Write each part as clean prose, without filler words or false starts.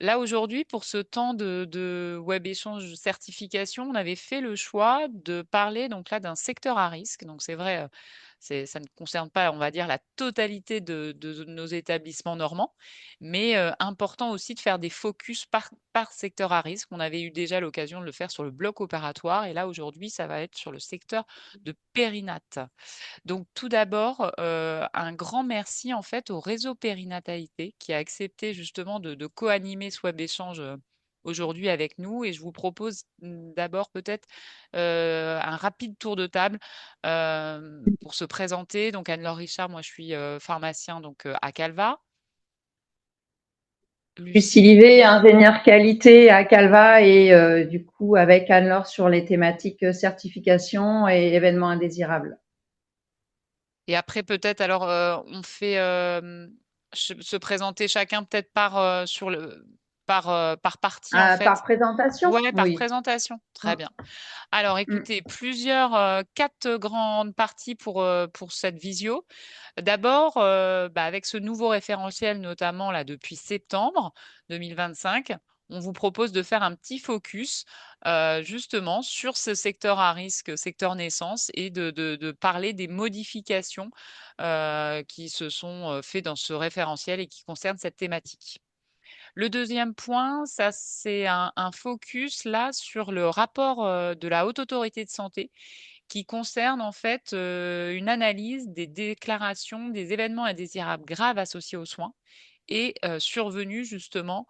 Là, aujourd'hui, pour ce temps de web échange certification, on avait fait le choix de parler donc là d'un secteur à risque. Donc c'est vrai, ça ne concerne pas, on va dire, la totalité de nos établissements normands, mais important aussi de faire des focus par secteur à risque. On avait eu déjà l'occasion de le faire sur le bloc opératoire et là, aujourd'hui, ça va être sur le secteur de périnate. Donc tout d'abord, un grand merci en fait au réseau périnatalité qui a accepté justement de co-animer ce web échange, aujourd'hui avec nous et je vous propose, d'abord peut-être, un rapide tour de table, pour se présenter. Donc Anne-Laure Richard, moi je suis, pharmacien donc, à Calva. Lucie Lucie Livet, ingénieure qualité à Calva et du coup avec Anne-Laure sur les thématiques certification et événements indésirables. et après peut-être alors, on fait, se présenter chacun peut-être par partie en fait. Par présentation? Ouais, par Oui. présentation. Très Mm, bien. Alors mm. écoutez, 4 grandes parties pour cette visio. D'abord, avec ce nouveau référentiel, notamment là depuis septembre 2025, on vous propose de faire un petit focus, justement sur ce secteur à risque, secteur naissance et de parler des modifications, qui se sont, fait dans ce référentiel et qui concernent cette thématique. Le deuxième point, ça c'est un focus là sur le rapport, de la Haute Autorité de santé qui concerne en fait, une analyse des déclarations des événements indésirables graves associés aux soins et survenus justement,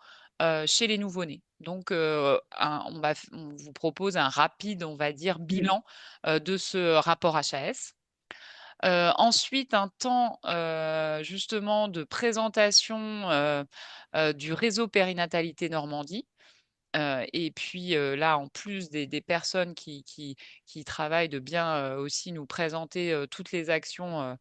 chez les nouveau-nés. Donc on vous propose un rapide, on va dire, bilan, de ce rapport HAS. Ensuite, un temps, justement de présentation, du réseau périnatalité Normandie. Et puis, là, en plus des personnes qui travaillent, de bien, aussi nous présenter, toutes les actions,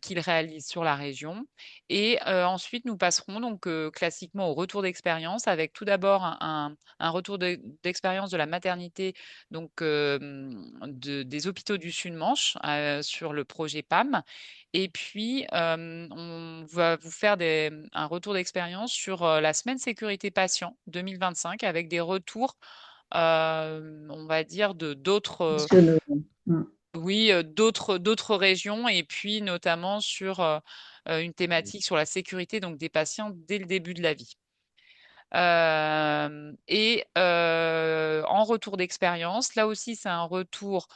qu'ils réalisent sur la région et ensuite nous passerons donc classiquement au retour d'expérience avec tout d'abord un retour d'expérience de la maternité donc des hôpitaux du Sud-Manche, sur le projet PAM et puis, on va vous faire un retour d'expérience sur, la semaine sécurité patient 2025 avec des retours, on va dire de d'autres, Nationaux. Mm. oui, d'autres régions et puis notamment sur, une thématique sur la sécurité donc des patients dès le début de la vie. En retour d'expérience, là aussi c'est un retour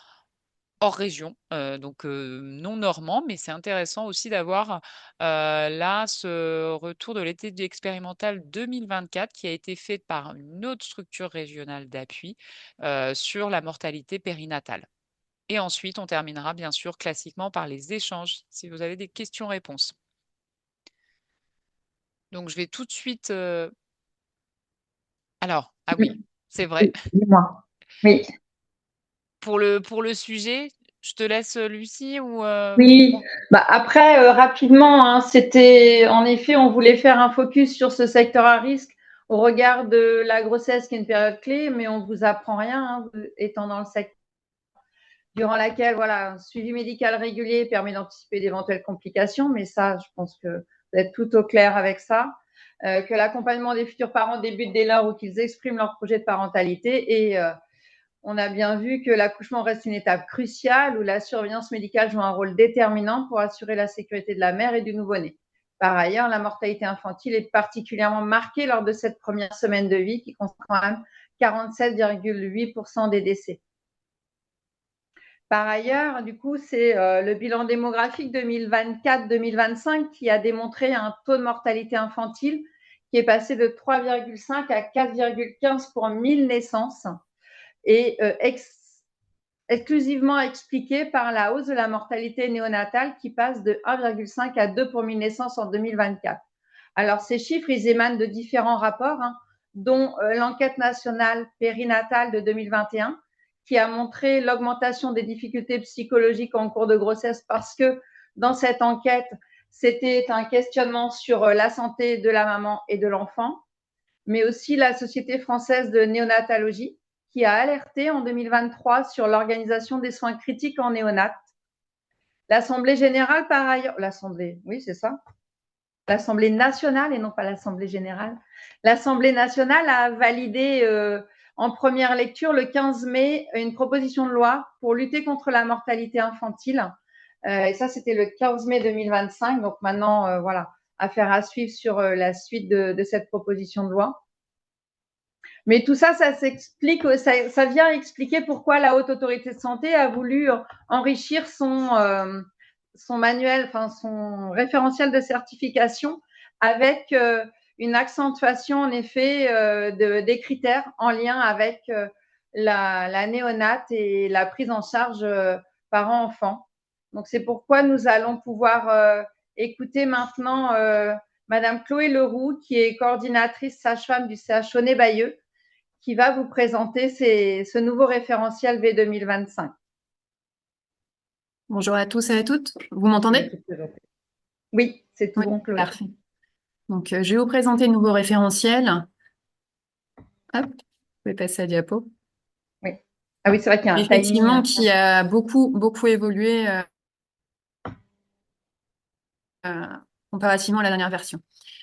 hors région, donc non normand, mais c'est intéressant aussi d'avoir, là ce retour de l'étude expérimentale 2024 qui a été faite par une autre structure régionale d'appui, sur la mortalité périnatale. Et ensuite, on terminera bien sûr classiquement par les échanges, si vous avez des questions-réponses. Donc, je vais tout de suite. Alors, ah oui, c'est vrai. Oui, dis-moi. Oui. Pour le sujet, je te laisse Lucie ou Oui, bah après, rapidement, hein, c'était en effet, on voulait faire un focus sur ce secteur à risque au regard de la grossesse qui est une période clé, mais on ne vous apprend rien, hein, étant dans le secteur, durant laquelle voilà, un suivi médical régulier permet d'anticiper d'éventuelles complications, mais ça, je pense que vous êtes tout au clair avec ça. Que l'accompagnement des futurs parents débute dès lors où qu'ils expriment leur projet de parentalité et on a bien vu que l'accouchement reste une étape cruciale où la surveillance médicale joue un rôle déterminant pour assurer la sécurité de la mère et du nouveau-né. Par ailleurs, la mortalité infantile est particulièrement marquée lors de cette première semaine de vie qui compte quand même 47,8% des décès. Par ailleurs, du coup, c'est le bilan démographique 2024-2025 qui a démontré un taux de mortalité infantile qui est passé de 3,5 à 4,15 pour 1000 naissances et exclusivement expliqué par la hausse de la mortalité néonatale qui passe de 1,5 à 2 pour 1000 naissances en 2024. Alors, ces chiffres, ils émanent de différents rapports, hein, dont l'enquête nationale périnatale de 2021, qui a montré l'augmentation des difficultés psychologiques en cours de grossesse parce que dans cette enquête, c'était un questionnement sur la santé de la maman et de l'enfant, mais aussi la Société française de néonatologie, qui a alerté en 2023 sur l'organisation des soins critiques en néonat. L'Assemblée générale, par ailleurs, l'Assemblée, oui, c'est ça. l'Assemblée nationale et non pas l'Assemblée générale. L'Assemblée nationale a validé en première lecture le 15 mai une proposition de loi pour lutter contre la mortalité infantile. Et ça, c'était le 15 mai 2025. Donc maintenant, voilà, affaire à suivre sur la suite de cette proposition de loi. Mais tout ça, ça s'explique, ça vient expliquer pourquoi la Haute Autorité de Santé a voulu enrichir son manuel, enfin son référentiel de certification avec une accentuation en effet des critères en lien avec la néonate et la prise en charge parents-enfants. Donc c'est pourquoi nous allons pouvoir écouter maintenant Madame Chloé Leroux, qui est coordinatrice sage-femme du CHO Nez-Bayeux, qui va vous présenter ce nouveau référentiel V 2025. Bonjour à tous et à toutes. Vous m'entendez? Oui, c'est tout Oui, bon, Chloé. parfait. Donc, je vais vous présenter le nouveau référentiel. Hop, vous pouvez passer à diapo. Oui. Ah oui, c'est vrai qu'il y a un Effectivement, timing. qui a beaucoup évolué comparativement à la dernière version.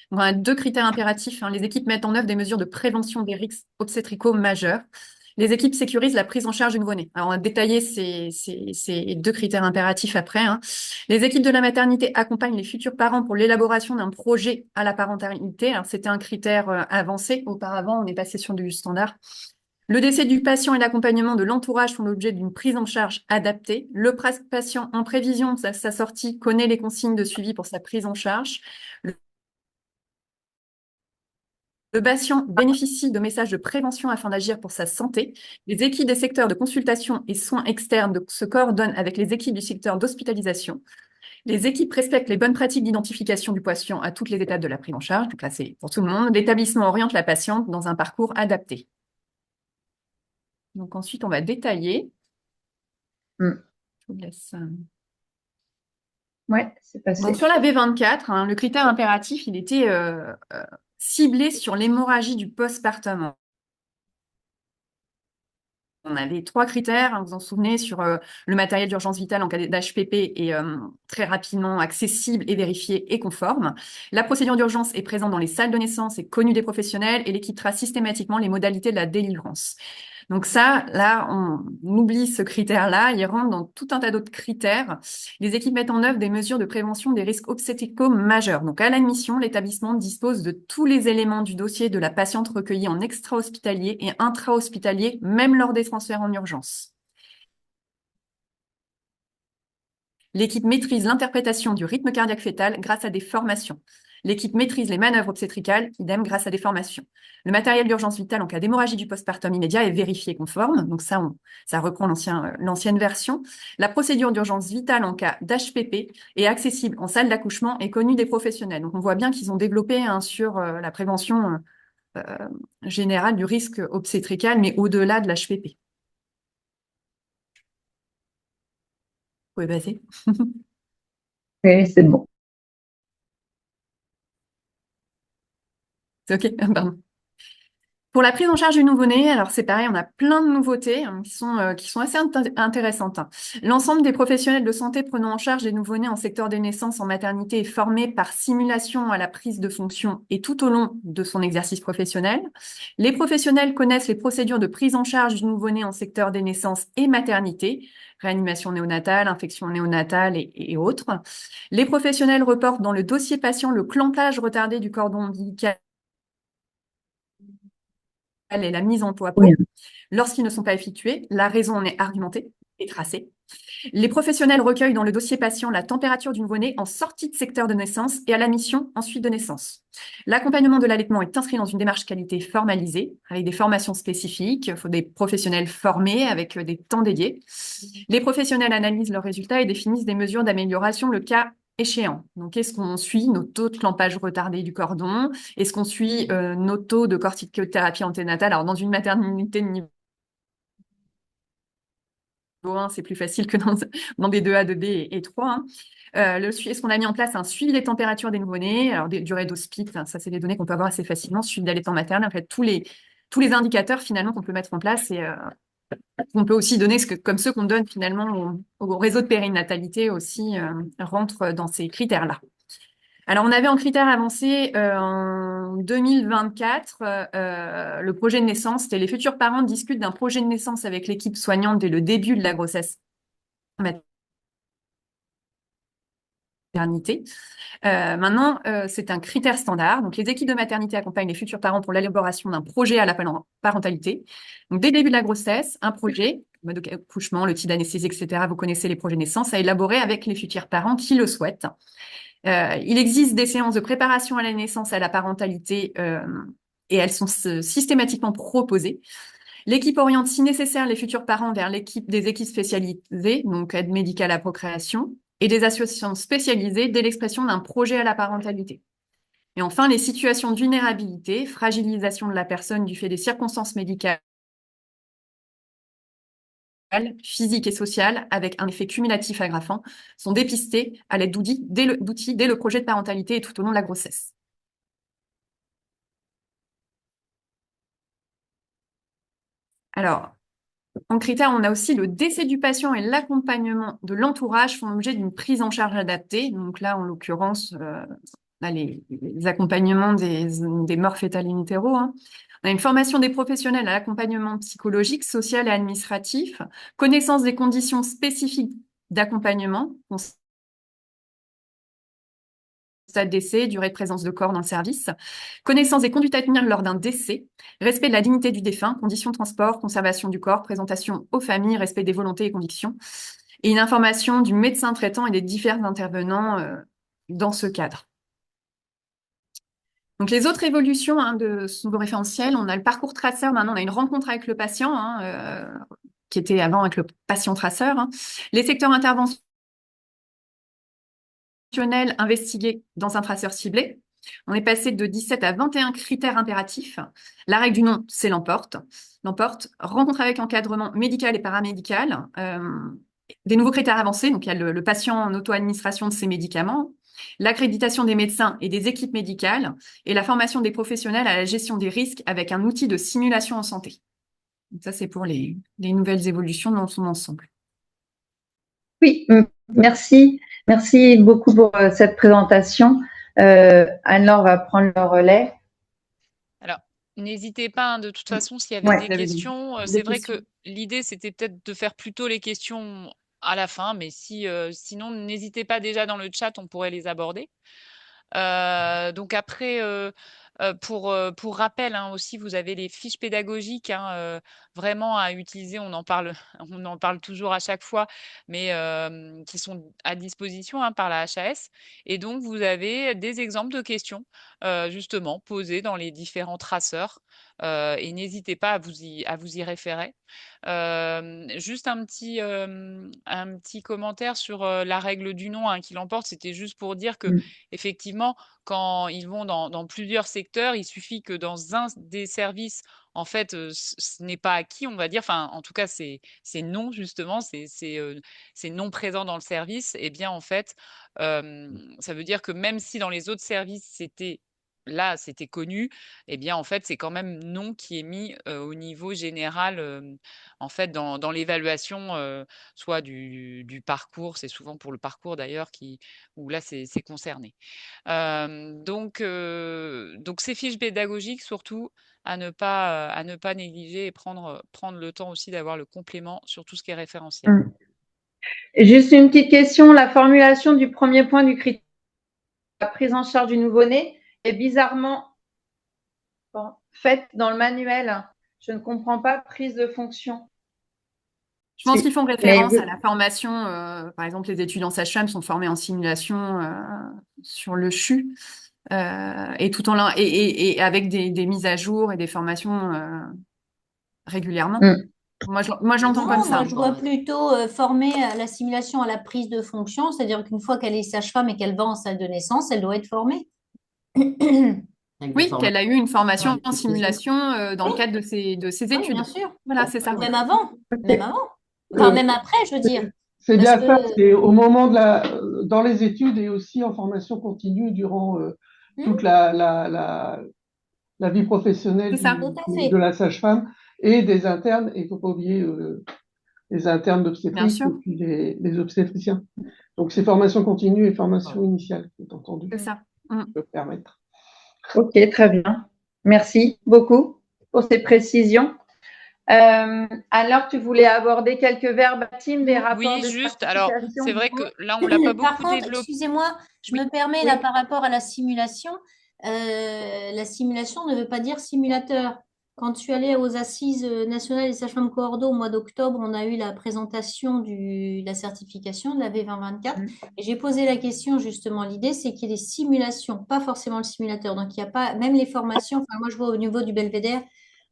Donc, on a 2 critères impératifs. Les équipes mettent en œuvre des mesures de prévention des risques obstétricaux majeurs. Les équipes sécurisent la prise en charge du nouveau-né. Alors, on va détailler ces 2 critères impératifs après. Les équipes de la maternité accompagnent les futurs parents pour l'élaboration d'un projet à la parentalité. Alors, c'était un critère avancé. Auparavant, on est passé sur du standard. Le décès du patient et l'accompagnement de l'entourage font l'objet d'une prise en charge adaptée. Le patient, en prévision de sa sortie, connaît les consignes de suivi pour sa prise en charge. Le patient bénéficie de messages de prévention afin d'agir pour sa santé. Les équipes des secteurs de consultation et soins externes se coordonnent avec les équipes du secteur d'hospitalisation. Les équipes respectent les bonnes pratiques d'identification du patient à toutes les étapes de la prise en charge. Donc là, c'est pour tout le monde. L'établissement oriente la patiente dans un parcours adapté. Donc ensuite, on va détailler. Je vous laisse. Ouais, c'est passé. Donc sur la V24, le critère impératif, il était ciblé sur l'hémorragie du postpartum. On avait 3 critères, vous vous en souvenez, sur le matériel d'urgence vitale en cas d'HPP et très rapidement accessible et vérifié et conforme. La procédure d'urgence est présente dans les salles de naissance et connue des professionnels et l'équipe trace systématiquement les modalités de la délivrance. Donc ça, là, on oublie ce critère-là, il rentre dans tout un tas d'autres critères. Les équipes mettent en œuvre des mesures de prévention des risques obstétricaux majeurs. Donc à l'admission, l'établissement dispose de tous les éléments du dossier de la patiente recueillis en extra-hospitalier et intra-hospitalier, même lors des transferts en urgence. L'équipe maîtrise l'interprétation du rythme cardiaque fœtal grâce à des formations. L'équipe maîtrise les manœuvres obstétricales, idem grâce à des formations. Le matériel d'urgence vitale en cas d'hémorragie du postpartum immédiat est vérifié conforme. Donc ça reprend l'ancienne version. La procédure d'urgence vitale en cas d'HPP est accessible en salle d'accouchement et connue des professionnels. Donc on voit bien qu'ils ont développé sur la prévention générale du risque obstétrical, mais au-delà de l'HPP. Vous pouvez passer. Oui, c'est bon. C'est OK? Pardon. Pour la prise en charge du nouveau-né, alors c'est pareil, on a plein de nouveautés qui sont assez intéressantes. L'ensemble des professionnels de santé prenant en charge les nouveau-nés en secteur des naissances en maternité est formé par simulation à la prise de fonction et tout au long de son exercice professionnel. Les professionnels connaissent les procédures de prise en charge du nouveau-né en secteur des naissances et maternité, réanimation néonatale, infection néonatale et autres. Les professionnels reportent dans le dossier patient le clampage retardé du cordon ombilical et la mise en peau à peau. Oui. Lorsqu'ils ne sont pas effectués, la raison en est argumentée et tracée. Les professionnels recueillent dans le dossier patient la température du nouveau-né en sortie de secteur de naissance et à l'admission en suite de naissance. L'accompagnement de l'allaitement est inscrit dans une démarche qualité formalisée avec des formations spécifiques. Il faut des professionnels formés avec des temps dédiés. Les professionnels analysent leurs résultats et définissent des mesures d'amélioration le cas échéant. Donc, est-ce qu'on suit nos taux de clampage retardé du cordon? Est-ce qu'on suit nos taux de corticothérapie anténatale? Alors, dans une maternité de niveau 1, c'est plus facile que dans des 2A, 2B et 3. Est-ce qu'on a mis en place un suivi des températures des nouveau-nés? Alors, des durées d'hospice, ça, c'est des données qu'on peut avoir assez facilement. Suivi d'allaitement maternel, en fait, tous les indicateurs, finalement, qu'on peut mettre en place et on peut aussi donner comme ceux qu'on donne finalement au réseau de périnatalité aussi rentrent dans ces critères-là. Alors, on avait en critère avancé en 2024 le projet de naissance. C'était les futurs parents discutent d'un projet de naissance avec l'équipe soignante dès le début de la grossesse maternité. Maintenant, c'est un critère standard. Donc, les équipes de maternité accompagnent les futurs parents pour l'élaboration d'un projet à la parentalité. Donc, dès le début de la grossesse, un projet, mode accouchement, le type d'anesthésie, etc. Vous connaissez les projets de naissance à élaborer avec les futurs parents qui le souhaitent. Il existe des séances de préparation à la naissance et à la parentalité et elles sont systématiquement proposées. L'équipe oriente, si nécessaire, les futurs parents vers des équipes spécialisées, donc aide médicale à procréation, et des associations spécialisées dès l'expression d'un projet à la parentalité. Et enfin, les situations de vulnérabilité, fragilisation de la personne du fait des circonstances médicales, physiques et sociales, avec un effet cumulatif aggravant, sont dépistées à l'aide d'outils dès le projet de parentalité et tout au long de la grossesse. Alors, en critère, on a aussi le décès du patient et l'accompagnement de l'entourage font l'objet d'une prise en charge adaptée. Donc là, en l'occurrence, là, les accompagnements des morts fétales in utero, hein. On a une formation des professionnels à l'accompagnement psychologique, social et administratif, connaissance des conditions spécifiques d'accompagnement, stade d'essai, durée de présence de corps dans le service, connaissance des conduites à tenir lors d'un décès, respect de la dignité du défunt, conditions de transport, conservation du corps, présentation aux familles, respect des volontés et convictions, et une information du médecin traitant et des divers intervenants dans ce cadre. Donc, les autres évolutions de ce nouveau référentiel, on a le parcours traceur, maintenant on a une rencontre avec le patient, qui était avant avec le patient traceur, hein. Les secteurs interventionnels investigués dans un traceur ciblé. On est passé de 17 à 21 critères impératifs. La règle du non, c'est l'emporte. L'emporte, rencontre avec encadrement médical et paramédical. Des nouveaux critères avancés, donc il y a le patient en auto-administration de ses médicaments, l'accréditation des médecins et des équipes médicales, et la formation des professionnels à la gestion des risques avec un outil de simulation en santé. Donc ça, c'est pour les nouvelles évolutions dans son ensemble. Oui, merci. Merci beaucoup pour cette présentation. Anne-Laure va prendre le relais. Alors, n'hésitez pas, hein, de toute façon, s'il y avait des questions. C'est vrai que l'idée, c'était peut-être de faire plutôt les questions à la fin, mais sinon, n'hésitez pas déjà dans le chat, on pourrait les aborder. Donc après, pour rappel, hein, aussi, vous avez les fiches pédagogiques, hein, vraiment à utiliser. On en parle, on en parle toujours à chaque fois, mais qui sont à disposition, hein, par la HAS. Et donc, vous avez des exemples de questions, justement, posées dans les différents traceurs. Et n'hésitez pas à vous y référer. Juste un petit commentaire sur la règle du non, hein, qui l'emporte. C'était juste pour dire que effectivement, quand ils vont dans plusieurs secteurs, il suffit que dans un des services, en fait, ce n'est pas acquis, on va dire. Enfin, en tout cas, c'est non, justement, c'est non présent dans le service. Eh bien, en fait, ça veut dire que même si dans les autres services, c'était connu, eh bien, en fait, c'est quand même non qui est mis au niveau général, en fait, dans l'évaluation, soit du parcours, c'est souvent pour le parcours d'ailleurs, où là, c'est concerné. Donc ces fiches pédagogiques, surtout, à ne pas négliger et prendre le temps aussi d'avoir le complément sur tout ce qui est référentiel. Juste une petite question, la formulation du premier point du critère, la prise en charge du nouveau-né, est bizarrement faite dans le manuel. Je ne comprends pas, prise de fonction. Je pense qu'ils font référence à la formation, par exemple, les étudiants sage-femme sont formés en simulation sur le CHU, et tout en et avec des mises à jour et des formations régulièrement. Moi, je l'entends comme ça. Moi, je vois plutôt former à la simulation à la prise de fonction, c'est-à-dire qu'une fois qu'elle est sage-femme et qu'elle va en salle de naissance, elle doit être formée. Oui, qu'elle a eu une formation en simulation dans le cadre de ses études. Oui, bien sûr. Voilà, c'est ça. Même avant. Enfin, même après, je veux dire. C'est bien ça, c'est au moment dans les études et aussi en formation continue durant toute la vie professionnelle de la sage-femme et des internes, et il ne faut pas oublier les internes d'obstétrique et puis les obstétriciens. Donc c'est formation continue et formation initiale, c'est entendu. C'est ça. je peux permettre. Ok, très bien. Merci beaucoup pour ces précisions. Alors, tu voulais aborder quelques verbatims des rapports Oui, de juste. Alors, certification. c'est vrai que là, on l'a pas Par beaucoup contre, développé. excusez-moi, je Oui, me permets là oui. par rapport à la simulation. La simulation ne veut pas dire simulateur. Quand je suis allée aux Assises nationales des sages-femmes coordo au mois d'octobre, on a eu la présentation de la certification de la V2024 et j'ai posé la question justement. L'idée, c'est qu'il y ait des simulations, pas forcément le simulateur. Donc, il n'y a pas, même les formations, enfin, moi je vois au niveau du Belvédère,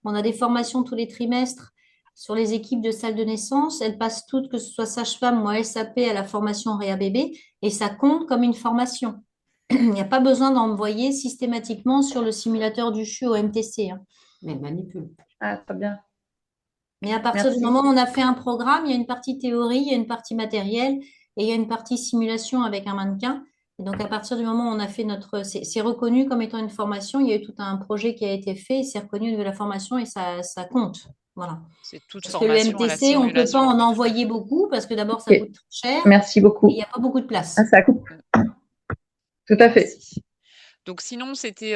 on a des formations tous les trimestres sur les équipes de salle de naissance. Elles passent toutes, que ce soit sage-femme ou SAP, à la formation Réa Bébé et ça compte comme une formation. Il n'y a pas besoin d'envoyer systématiquement sur le simulateur du CHU au MTC. Hein. Mais manipule. Ah, très bien. Mais à partir du Merci. moment où on a fait un programme, il y a une partie théorie, il y a une partie matérielle et il y a une partie simulation avec un mannequin. Et donc, à partir du moment où on a fait c'est reconnu comme étant une formation, il y a eu tout un projet qui a été fait, c'est reconnu de la formation et ça compte. Voilà. C'est toute Parce que le formation à la MTC, on ne peut pas en simulation. envoyer beaucoup parce que d'abord, ça Ok. coûte très cher Merci et il beaucoup. n'y a pas beaucoup de Ah, place. ça coupe. Tout à fait. Merci. Donc sinon, c'était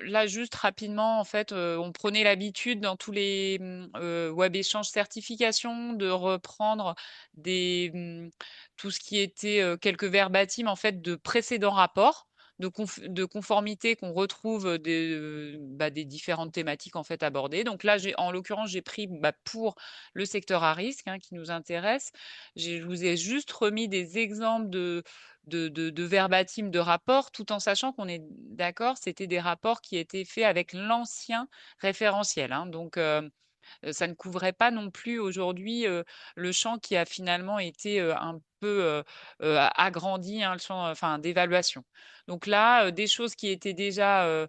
là juste rapidement, en fait, on prenait l'habitude dans tous les web échanges certification de reprendre tout ce qui était quelques verbatims en fait de précédents rapports de conformité qu'on retrouve des différentes thématiques en fait abordées. Donc là, en l'occurrence, j'ai pris pour le secteur à risque qui nous intéresse. Je vous ai juste remis des exemples de verbatim de rapports, tout en sachant qu'on est d'accord, c'était des rapports qui étaient faits avec l'ancien référentiel. Donc, ça ne couvrait pas non plus aujourd'hui le champ qui a finalement été un peu agrandi, le champ d'évaluation. Donc là, des choses qui étaient déjà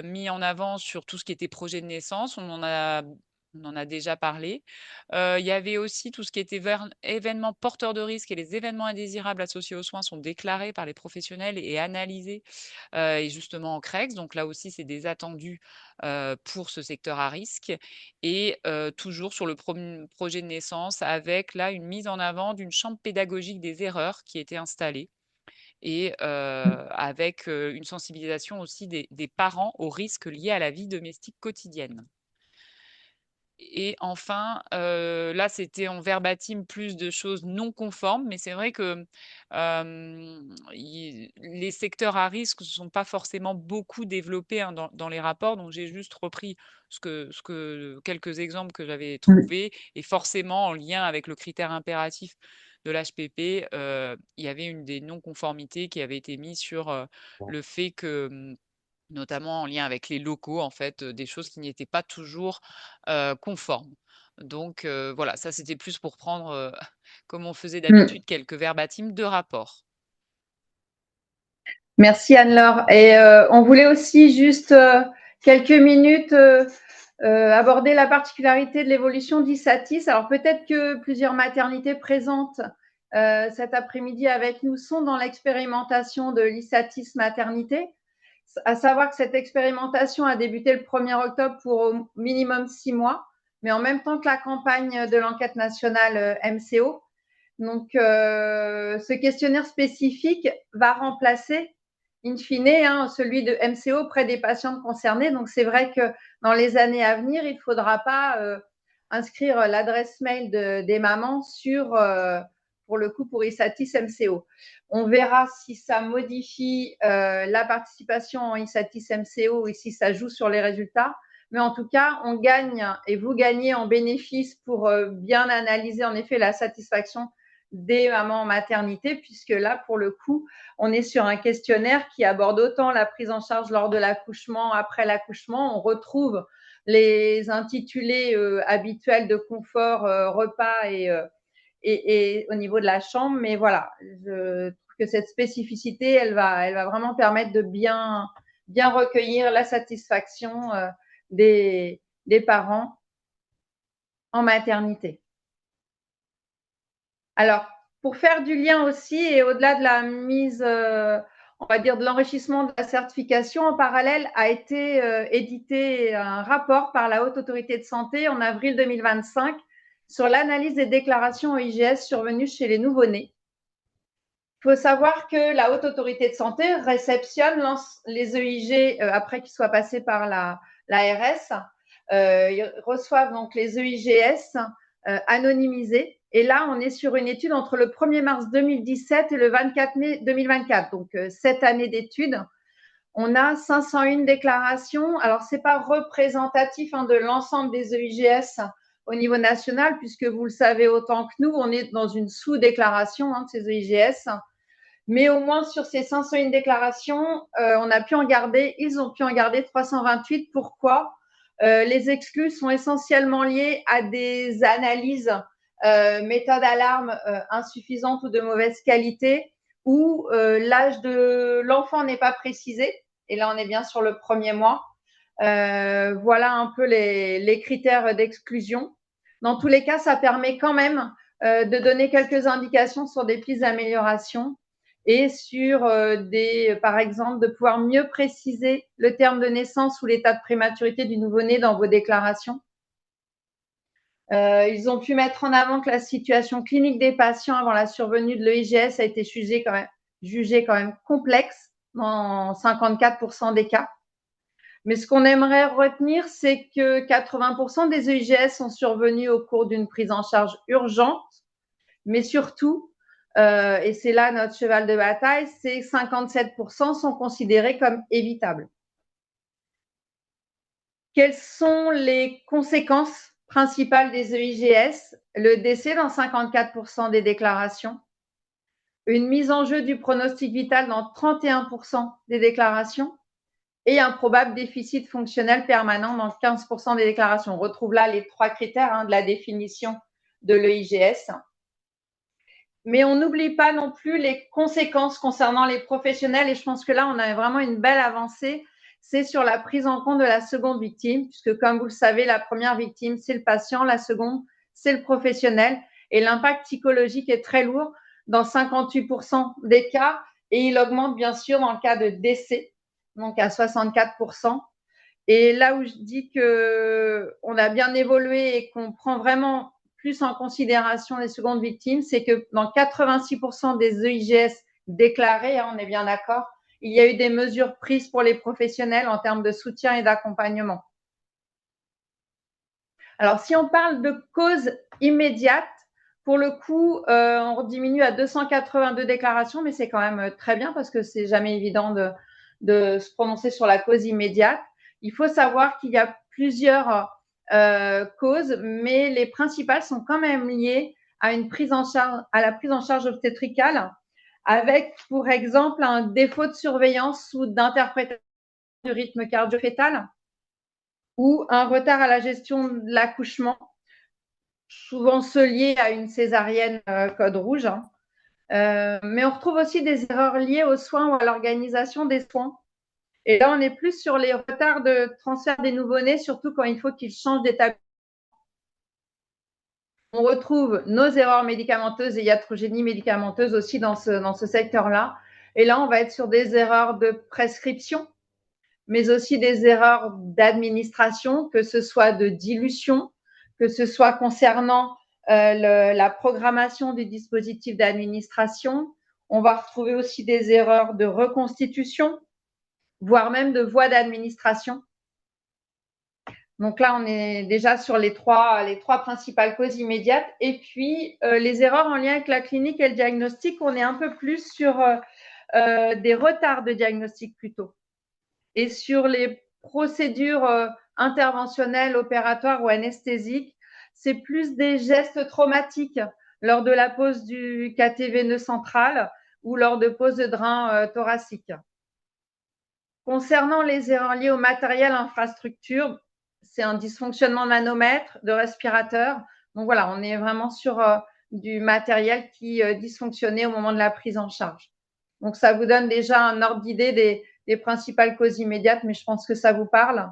mis en avant sur tout ce qui était projet de naissance, on en a déjà parlé. Il y avait aussi tout ce qui était événements porteurs de risques et les événements indésirables associés aux soins sont déclarés par les professionnels et analysés et justement en CREX. Donc là aussi, c'est des attendus pour ce secteur à risque et toujours sur le projet de naissance avec là une mise en avant d'une chambre pédagogique des erreurs qui était installée et avec une sensibilisation aussi des parents aux risques liés à la vie domestique quotidienne. Et enfin, là, c'était en verbatim plus de choses non conformes, mais c'est vrai que les secteurs à risque ne sont pas forcément beaucoup développés dans les rapports, donc j'ai juste repris quelques exemples que j'avais trouvés, et forcément en lien avec le critère impératif de l'HPP, il y avait une des non-conformités qui avait été mise sur le fait que notamment en lien avec les locaux, en fait, des choses qui n'étaient pas toujours conformes. Donc voilà, ça c'était plus pour prendre, comme on faisait d'habitude, quelques verbatims de rapport. Merci Anne-Laure. Et on voulait aussi juste quelques minutes aborder la particularité de l'évolution d'ISATIS. Alors peut-être que plusieurs maternités présentes cet après-midi avec nous sont dans l'expérimentation de l'ISATIS maternité. À savoir que cette expérimentation a débuté le 1er octobre pour au minimum 6 mois, mais en même temps que la campagne de l'enquête nationale MCO. Donc, ce questionnaire spécifique va remplacer, in fine, celui de MCO auprès des patientes concernées. Donc, c'est vrai que dans les années à venir, il ne faudra pas inscrire l'adresse mail des mamans sur, pour le coup, pour ISATIS MCO. On verra si ça modifie la participation en ISATIS MCO et si ça joue sur les résultats. Mais en tout cas, on gagne et vous gagnez en bénéfice pour bien analyser en effet la satisfaction des mamans en maternité, puisque là, pour le coup, on est sur un questionnaire qui aborde autant la prise en charge lors de l'accouchement, après l'accouchement. On retrouve les intitulés habituels de confort, repas et au niveau de la chambre. Mais voilà, je trouve que cette spécificité, elle va vraiment permettre de bien recueillir la satisfaction des parents en maternité. Alors, pour faire du lien aussi et au-delà de la mise, on va dire de l'enrichissement de la certification, en parallèle a été édité un rapport par la Haute Autorité de Santé en avril 2025 sur l'analyse des déclarations OIGS survenues chez les nouveau-nés. faut savoir que la Haute Autorité de Santé réceptionne les EIG après qu'ils soient passés par l'ARS. Ils reçoivent donc les EIGS anonymisés. Et là, on est sur une étude entre le 1er mars 2017 et le 24 mai 2024. Donc, 7 années d'études. On a 501 déclarations. Alors, ce n'est pas représentatif de l'ensemble des EIGS au niveau national, puisque vous le savez autant que nous, on est dans une sous-déclaration de ces EIGS. Mais au moins, sur ces 501 déclarations, on a pu en garder, ils ont pu en garder 328. Pourquoi ? Les exclus sont essentiellement liés à des analyses méthodes alarme insuffisantes ou de mauvaise qualité, où l'âge de l'enfant n'est pas précisé. Et là, on est bien sur le 1er mois. Voilà un peu les critères d'exclusion. Dans tous les cas, ça permet quand même de donner quelques indications sur des pistes d'amélioration et sur par exemple, de pouvoir mieux préciser le terme de naissance ou l'état de prématurité du nouveau-né dans vos déclarations. Ils ont pu mettre en avant que la situation clinique des patients avant la survenue de l'EIGS a été jugée quand même complexe dans 54% des cas. Mais ce qu'on aimerait retenir, c'est que 80% des EIGS sont survenus au cours d'une prise en charge urgente, mais surtout, et c'est là notre cheval de bataille, c'est 57% sont considérés comme évitables. Quelles sont les conséquences principales des EIGS? Le décès dans 54% des déclarations, une mise en jeu du pronostic vital dans 31% des déclarations et un probable déficit fonctionnel permanent dans 15% des déclarations. On retrouve là les 3 critères de la définition de l'EIGS. Mais on n'oublie pas non plus les conséquences concernant les professionnels et je pense que là, on a vraiment une belle avancée. C'est sur la prise en compte de la seconde victime, puisque comme vous le savez, la première victime, c'est le patient, la seconde, c'est le professionnel. Et l'impact psychologique est très lourd dans 58% des cas et il augmente bien sûr dans le cas de décès, donc à 64%. Et là où je dis qu'on a bien évolué et qu'on prend vraiment plus en considération les secondes victimes, c'est que dans 86% des EIGS déclarés, on est bien d'accord, il y a eu des mesures prises pour les professionnels en termes de soutien et d'accompagnement. Alors, si on parle de causes immédiates, pour le coup, on diminue à 282 déclarations, mais c'est quand même très bien parce que c'est jamais évident de se prononcer sur la cause immédiate. Il faut savoir qu'il y a plusieurs causes, mais les principales sont quand même liées à la prise en charge obstétricale, avec, pour exemple, un défaut de surveillance ou d'interprétation du rythme cardio-fœtal ou un retard à la gestion de l'accouchement, souvent ceux liés à une césarienne code rouge. Mais on retrouve aussi des erreurs liées aux soins ou à l'organisation des soins. Et là, on est plus sur les retards de transfert des nouveau-nés, surtout quand il faut qu'ils changent d'établissement. On retrouve nos erreurs médicamenteuses et iatrogénie médicamenteuse aussi dans ce secteur-là. Et là, on va être sur des erreurs de prescription, mais aussi des erreurs d'administration, que ce soit de dilution, que ce soit concernant la programmation du dispositif d'administration. On va retrouver aussi des erreurs de reconstitution, voire même de voie d'administration. Donc là, on est déjà sur les trois principales causes immédiates. Et puis, les erreurs en lien avec la clinique et le diagnostic, on est un peu plus sur des retards de diagnostic plutôt. Et sur les procédures interventionnelles, opératoires ou anesthésiques, c'est plus des gestes traumatiques lors de la pose du cathé veineux central ou lors de pose de drain thoracique. Concernant les erreurs liées au matériel infrastructure, c'est un dysfonctionnement de manomètre, de respirateur. Donc voilà, on est vraiment sur du matériel qui dysfonctionnait au moment de la prise en charge. Donc ça vous donne déjà un ordre d'idée des principales causes immédiates, mais je pense que ça vous parle.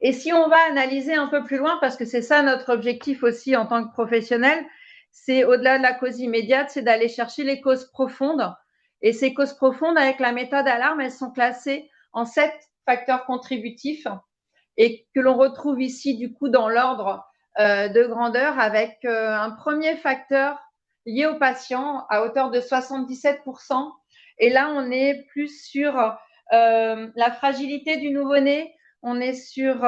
Et si on va analyser un peu plus loin, parce que c'est ça notre objectif aussi en tant que professionnel, c'est au-delà de la cause immédiate, c'est d'aller chercher les causes profondes. Et ces causes profondes, avec la méthode alarme, elles sont classées en 7 facteurs contributifs et que l'on retrouve ici du coup dans l'ordre de grandeur avec un premier facteur liés aux patients à hauteur de 77%. Et là, on est plus sur la fragilité du nouveau-né. On est sur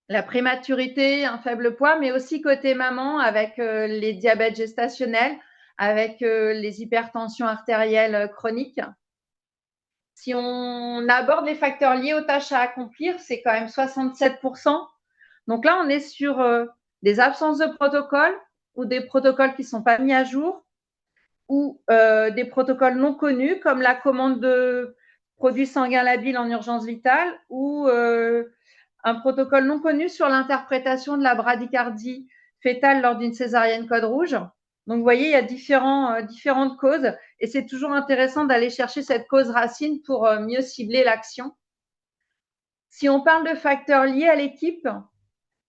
la prématurité, un faible poids, mais aussi côté maman avec les diabètes gestationnels, avec les hypertensions artérielles chroniques. Si on aborde les facteurs liés aux tâches à accomplir, c'est quand même 67%. Donc là, on est sur des absences de protocoles ou des protocoles qui ne sont pas mis à jour ou des protocoles non connus comme la commande de produits sanguins labiles en urgence vitale ou un protocole non connu sur l'interprétation de la bradycardie fœtale lors d'une césarienne code rouge. Donc, vous voyez, il y a différentes causes et c'est toujours intéressant d'aller chercher cette cause racine pour mieux cibler l'action. Si on parle de facteurs liés à l'équipe,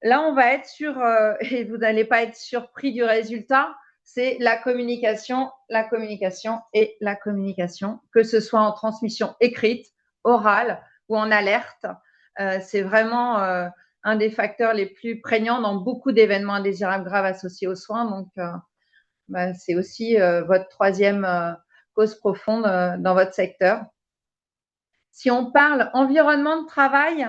là, on va être sur, et vous n'allez pas être surpris du résultat, c'est la communication et la communication, que ce soit en transmission écrite, orale ou en alerte. C'est vraiment un des facteurs les plus prégnants dans beaucoup d'événements indésirables graves associés aux soins. Donc, c'est aussi votre troisième cause profonde dans votre secteur. Si on parle environnement de travail,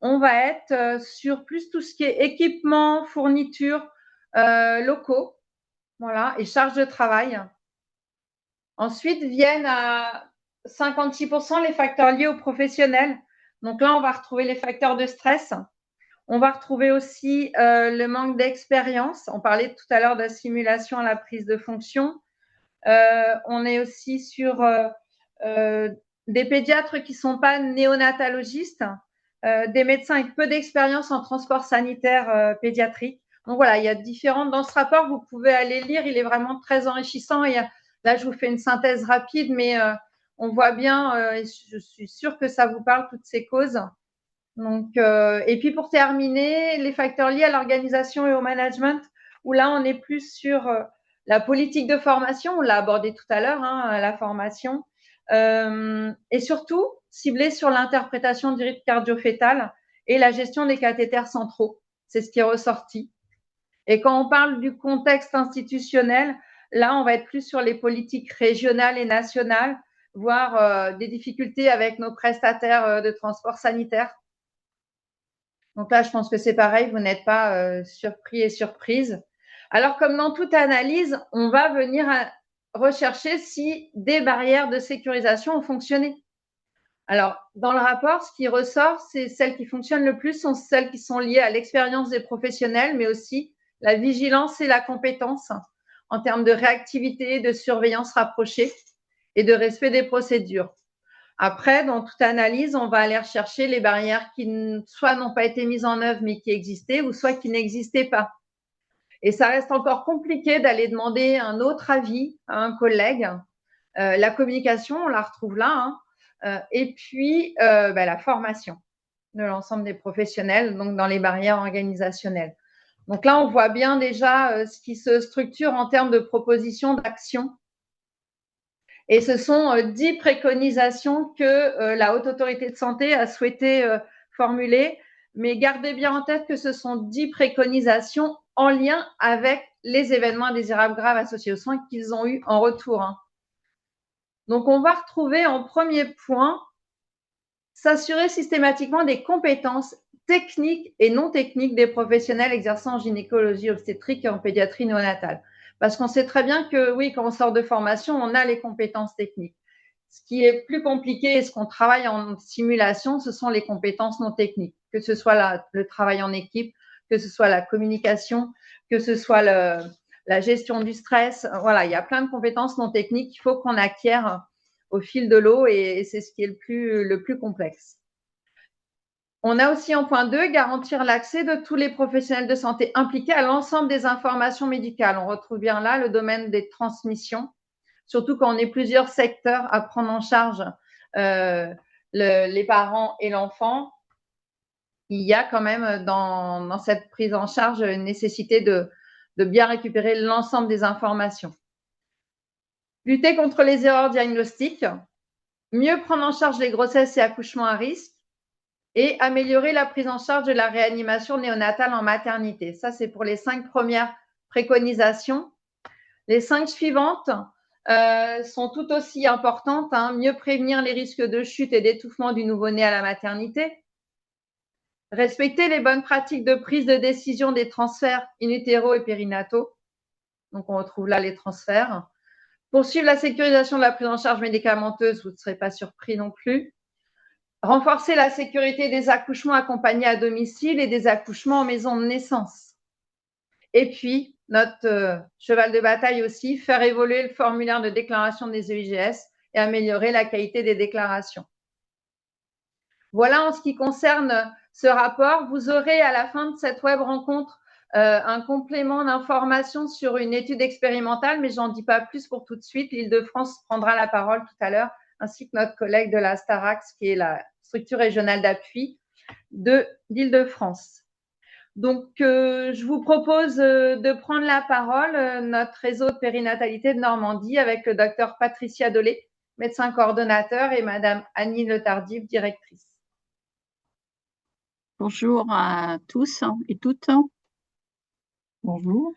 on va être sur plus tout ce qui est équipement, fournitures locaux, voilà, et charges de travail. Ensuite viennent à 56% les facteurs liés aux professionnels. Donc là, on va retrouver les facteurs de stress. On va retrouver aussi le manque d'expérience. On parlait tout à l'heure d'assimilation à la prise de fonction. On est aussi sur des pédiatres qui ne sont pas néonatologistes, des médecins avec peu d'expérience en transport sanitaire pédiatrique. Donc voilà, il y a différentes. Dans ce rapport, vous pouvez aller lire, il est vraiment très enrichissant. Et là, je vous fais une synthèse rapide, mais on voit bien, et je suis sûre que ça vous parle, toutes ces causes. Donc, et puis pour terminer, les facteurs liés à l'organisation et au management, où là, on est plus sur la politique de formation, on l'a abordé tout à l'heure, hein, la formation, et surtout ciblé sur l'interprétation du rythme cardio-fœtal et la gestion des cathéters centraux. C'est ce qui est ressorti. Et quand on parle du contexte institutionnel, là, on va être plus sur les politiques régionales et nationales, voire des difficultés avec nos prestataires de transport sanitaire. Donc là, je pense que c'est pareil, vous n'êtes pas surpris et surprise. Alors, comme dans toute analyse, on va venir rechercher si des barrières de sécurisation ont fonctionné. Alors, dans le rapport, ce qui ressort, c'est celles qui fonctionnent le plus sont celles qui sont liées à l'expérience des professionnels, mais aussi la vigilance et la compétence en termes de réactivité, de surveillance rapprochée et de respect des procédures. Après, dans toute analyse, on va aller rechercher les barrières qui soit n'ont pas été mises en œuvre, mais qui existaient, ou soit qui n'existaient pas. Et ça reste encore compliqué d'aller demander un autre avis à un collègue. La communication, on la retrouve là, hein. Et puis la formation de l'ensemble des professionnels, donc dans les barrières organisationnelles. Donc là, on voit bien déjà ce qui se structure en termes de propositions d'action. Et ce sont 10 préconisations que la Haute Autorité de Santé a souhaité formuler. Mais gardez bien en tête que ce sont 10 préconisations en lien avec les événements indésirables graves associés aux soins qu'ils ont eu en retour, hein. Donc, on va retrouver en premier point s'assurer systématiquement des compétences techniques et non techniques des professionnels exerçant en gynécologie obstétrique et en pédiatrie néonatale. Parce qu'on sait très bien que oui, quand on sort de formation, on a les compétences techniques. Ce qui est plus compliqué et ce qu'on travaille en simulation, ce sont les compétences non techniques, que ce soit le travail en équipe, que ce soit la communication, que ce soit la gestion du stress. Voilà, il y a plein de compétences non techniques qu'il faut qu'on acquiert au fil de l'eau et c'est ce qui est le plus complexe. On a aussi en point 2, garantir l'accès de tous les professionnels de santé impliqués à l'ensemble des informations médicales. On retrouve bien là le domaine des transmissions, surtout quand on est plusieurs secteurs à prendre en charge les parents et l'enfant. Il y a quand même dans cette prise en charge une nécessité de bien récupérer l'ensemble des informations. Lutter contre les erreurs diagnostiques, mieux prendre en charge les grossesses et accouchements à risque, et améliorer la prise en charge de la réanimation néonatale en maternité. Ça, c'est pour les 5 premières préconisations. Les 5 suivantes sont tout aussi importantes. Mieux prévenir les risques de chute et d'étouffement du nouveau-né à la maternité. Respecter les bonnes pratiques de prise de décision des transferts in utero et périnataux. Donc, on retrouve là les transferts. Poursuivre la sécurisation de la prise en charge médicamenteuse, vous ne serez pas surpris non plus. Renforcer la sécurité des accouchements accompagnés à domicile et des accouchements en maison de naissance. Et puis, notre cheval de bataille aussi, faire évoluer le formulaire de déclaration des EIGS et améliorer la qualité des déclarations. Voilà en ce qui concerne ce rapport. Vous aurez à la fin de cette web rencontre un complément d'information sur une étude expérimentale, mais j'en dis pas plus pour tout de suite. L'Île-de-France prendra la parole tout à l'heure, ainsi que notre collègue de la Starax, qui est la structure régionale d'appui de l'Île-de-France. Donc, je vous propose de prendre la parole, notre réseau de périnatalité de Normandie, avec le docteur Patricia Dolé, médecin coordonnateur, et madame Annie Le Tardif, directrice. Bonjour à tous et toutes. Bonjour.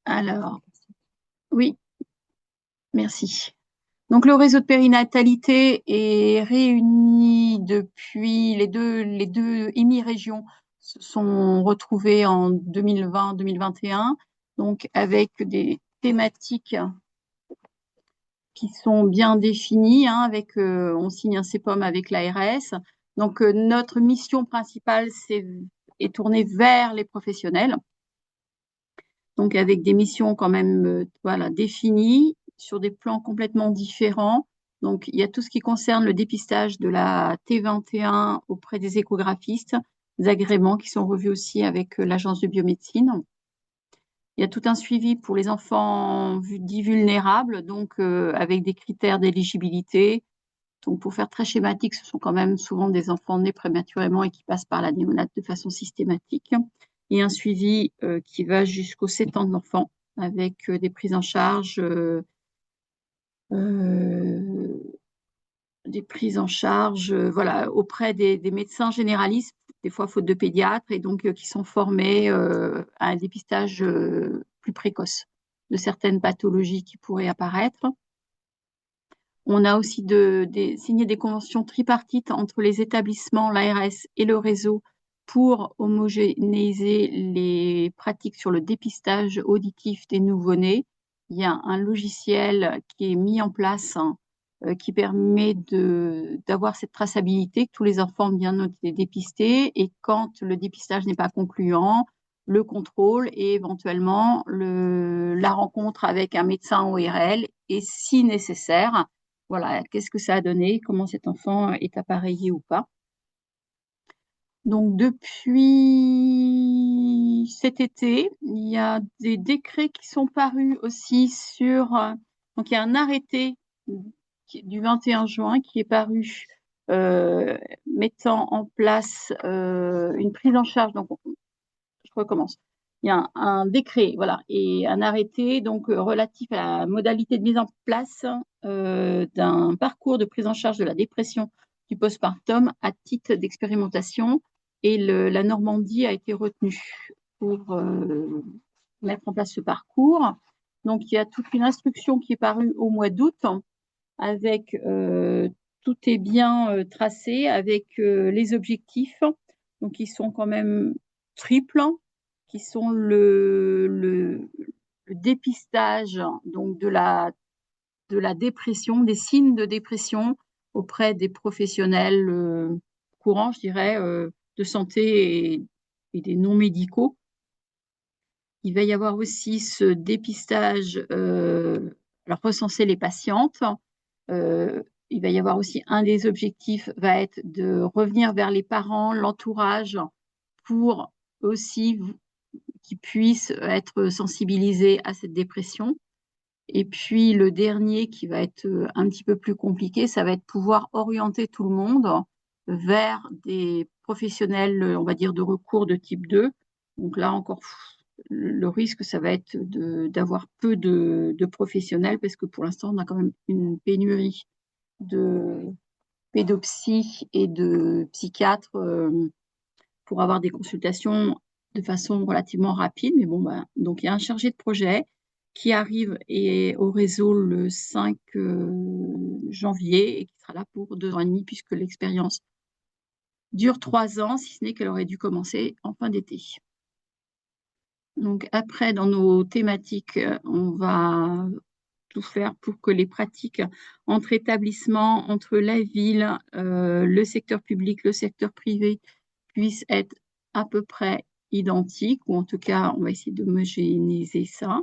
Alors, oui, merci. Donc, le réseau de périnatalité est réuni depuis les deux hémi-régions se sont retrouvées en 2020-2021, donc avec des thématiques qui sont bien définies, avec on signe un CEPOM avec l'ARS. Donc, notre mission principale est tournée vers les professionnels. Donc, avec des missions quand même voilà, définies sur des plans complètement différents. Donc, il y a tout ce qui concerne le dépistage de la T21 auprès des échographistes, des agréments qui sont revus aussi avec l'Agence de biomédecine. Il y a tout un suivi pour les enfants dits vulnérables, donc avec des critères d'éligibilité. Donc, pour faire très schématique, ce sont quand même souvent des enfants nés prématurément et qui passent par la néonate de façon systématique. Et un suivi qui va jusqu'aux 7 ans de l'enfant, avec des prises en charge, voilà, auprès des médecins généralistes, des fois faute de pédiatres, et donc qui sont formés à un dépistage plus précoce de certaines pathologies qui pourraient apparaître. On a aussi signé des conventions tripartites entre les établissements, l'ARS et le réseau pour homogénéiser les pratiques sur le dépistage auditif des nouveau-nés. Il y a un logiciel qui est mis en place qui permet d'avoir cette traçabilité, que tous les enfants bien été dépistés, et quand le dépistage n'est pas concluant, le contrôle et éventuellement la rencontre avec un médecin ORL, et si nécessaire, voilà, qu'est-ce que ça a donné, comment cet enfant est appareillé ou pas. Donc, depuis cet été, il y a des décrets qui sont parus aussi sur... donc, il y a un arrêté du 21 juin qui est paru mettant en place une prise en charge. Donc, je recommence. Il y a un décret, voilà, et un arrêté donc relatif à la modalité de mise en place d'un parcours de prise en charge de la dépression du postpartum à titre d'expérimentation, et la Normandie a été retenue pour mettre en place ce parcours. Donc, il y a toute une instruction qui est parue au mois d'août avec tout est bien tracé avec les objectifs, donc ils sont quand même triples, qui sont le dépistage donc de la dépression, des signes de dépression auprès des professionnels courants, je dirais, de santé et des non médicaux. Il va y avoir aussi ce dépistage, alors recenser les patientes. Il va y avoir aussi un des objectifs va être de revenir vers les parents, l'entourage, pour aussi qu'ils puissent être sensibilisés à cette dépression. Et puis le dernier qui va être un petit peu plus compliqué, ça va être pouvoir orienter tout le monde vers des professionnels, on va dire, de recours de type 2. Donc là encore, le risque, ça va être d'avoir peu de professionnels, parce que pour l'instant, on a quand même une pénurie de pédopsie et de psychiatres pour avoir des consultations de façon relativement rapide. Mais bon, donc il y a un chargé de projet qui arrive au réseau le 5 janvier et qui sera là pour 2 ans et demi puisque l'expérience dure 3 ans, si ce n'est qu'elle aurait dû commencer en fin d'été. Donc après, dans nos thématiques, on va tout faire pour que les pratiques entre établissements, entre la ville, le secteur public, le secteur privé puissent être à peu près identiques, ou en tout cas, on va essayer d'homogénéiser ça.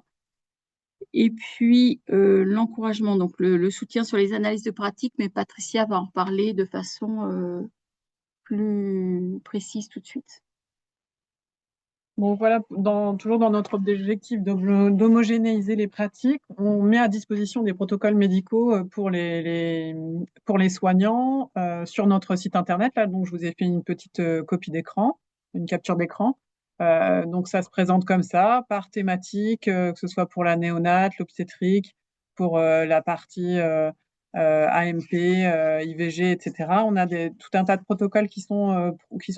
Et puis, l'encouragement, donc le soutien sur les analyses de pratiques, mais Patricia va en reparler de façon plus précise tout de suite. Bon, voilà, toujours dans notre objectif d'homogénéiser les pratiques, on met à disposition des protocoles médicaux pour les soignants sur notre site internet. Là, donc, je vous ai fait une petite copie d'écran, une capture d'écran. Donc, ça se présente comme ça, par thématique, que ce soit pour la néonate, l'obstétrique, pour la partie AMP, IVG, etc. On a tout un tas de protocoles qui sont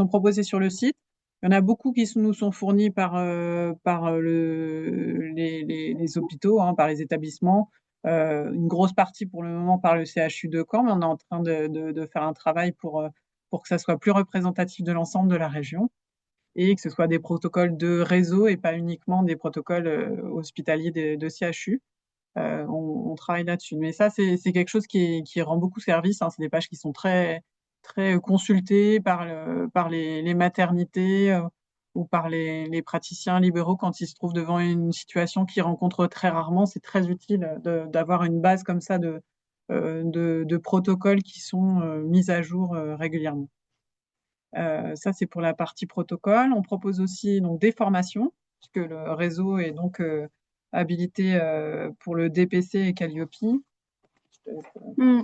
proposés sur le site. Il y en a beaucoup qui nous sont fournis par les hôpitaux, par les établissements. Une grosse partie pour le moment par le CHU de Caen, mais on est en train de faire un travail pour que ça soit plus représentatif de l'ensemble de la région et que ce soit des protocoles de réseau et pas uniquement des protocoles hospitaliers de CHU. On travaille là-dessus. Mais ça, c'est quelque chose qui rend beaucoup service. C'est des pages qui sont très consultées par les maternités ou par les praticiens libéraux quand ils se trouvent devant une situation qu'ils rencontrent très rarement. C'est très utile d'avoir une base comme ça de protocoles qui sont mis à jour régulièrement. Ça, c'est pour la partie protocole. On propose aussi donc des formations, puisque le réseau est donc habilité pour le DPC et Calliope.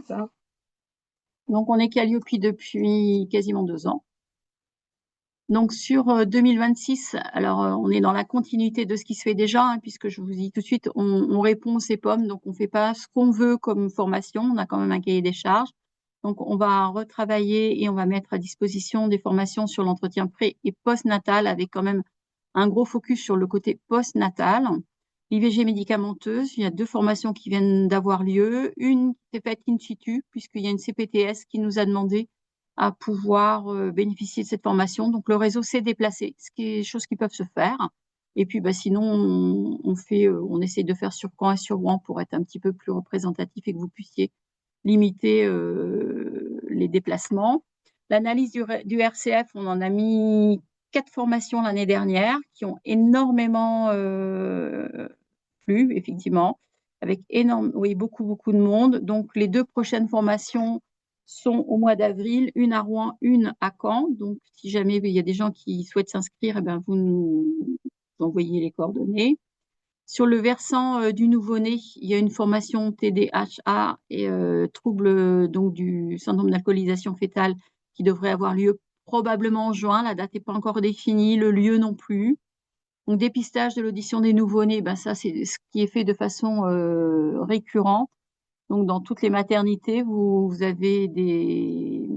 Ça. Donc, on est Calliope depuis quasiment 2 ans. Donc, sur 2026, alors on est dans la continuité de ce qui se fait déjà, puisque je vous dis tout de suite, on répond aux CEPOM, donc on ne fait pas ce qu'on veut comme formation, on a quand même un cahier des charges. Donc, on va retravailler et on va mettre à disposition des formations sur l'entretien pré- et post-natal avec quand même un gros focus sur le côté post-natal. L'IVG médicamenteuse, il y a 2 formations qui viennent d'avoir lieu. Une qui est faite in situ, puisqu'il y a une CPTS qui nous a demandé à pouvoir bénéficier de cette formation. Donc, le réseau s'est déplacé, ce qui est des choses qui peuvent se faire. Et puis, sinon, on essaie de faire sur Caen et sur Rouen pour être un petit peu plus représentatif et que vous puissiez limiter les déplacements. L'analyse du RCF, on en a mis 4 formations l'année dernière qui ont énormément plu, effectivement, avec beaucoup de monde. Donc, les 2 prochaines formations sont au mois d'avril, une à Rouen, une à Caen. Donc, si jamais il y a des gens qui souhaitent s'inscrire, vous nous envoyez les coordonnées. Sur le versant du nouveau-né, il y a une formation TDHA et troubles donc du syndrome d'alcoolisation fœtale qui devrait avoir lieu probablement en juin. La date n'est pas encore définie, le lieu non plus. Donc, dépistage de l'audition des nouveau-nés, ça c'est ce qui est fait de façon récurrente. Donc, dans toutes les maternités, vous avez des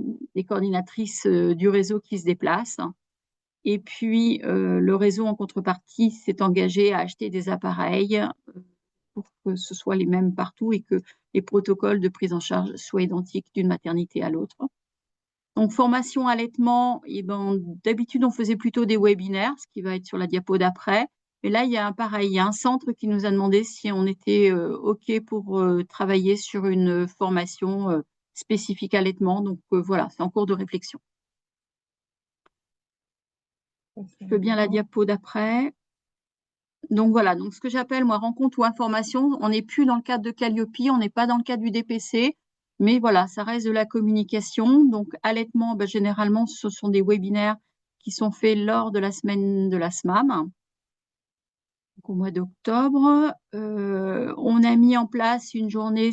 coordinatrices du réseau qui se déplacent. Et puis, le réseau, en contrepartie, s'est engagé à acheter des appareils pour que ce soit les mêmes partout et que les protocoles de prise en charge soient identiques d'une maternité à l'autre. Donc, formation allaitement, d'habitude, on faisait plutôt des webinaires, ce qui va être sur la diapo d'après. Mais là, il y a un centre qui nous a demandé si on était OK pour travailler sur une formation spécifique allaitement. Donc, voilà, c'est en cours de réflexion. Je veux bien la diapo d'après. Donc, voilà. Donc, ce que j'appelle, moi, rencontre ou information, on n'est plus dans le cadre de Calliope, on n'est pas dans le cadre du DPC. Mais voilà, ça reste de la communication. Donc, allaitement, généralement, ce sont des webinaires qui sont faits lors de la semaine de la SMAM. Donc, au mois d'octobre, on a mis en place une journée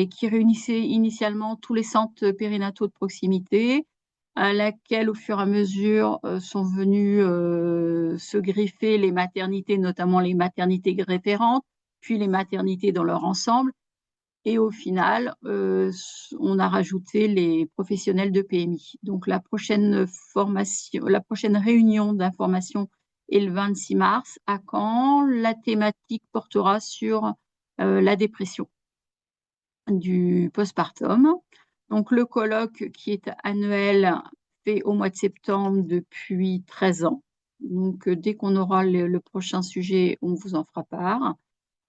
qui réunissait initialement tous les centres périnataux de proximité, à laquelle, au fur et à mesure, sont venues se greffer les maternités, notamment les maternités référentes, puis les maternités dans leur ensemble. Et au final, on a rajouté les professionnels de PMI. Donc la prochaine réunion d'information est le 26 mars à Caen. La thématique portera sur la dépression du postpartum. Donc le colloque qui est annuel fait au mois de septembre depuis 13 ans. Donc dès qu'on aura le prochain sujet, on vous en fera part.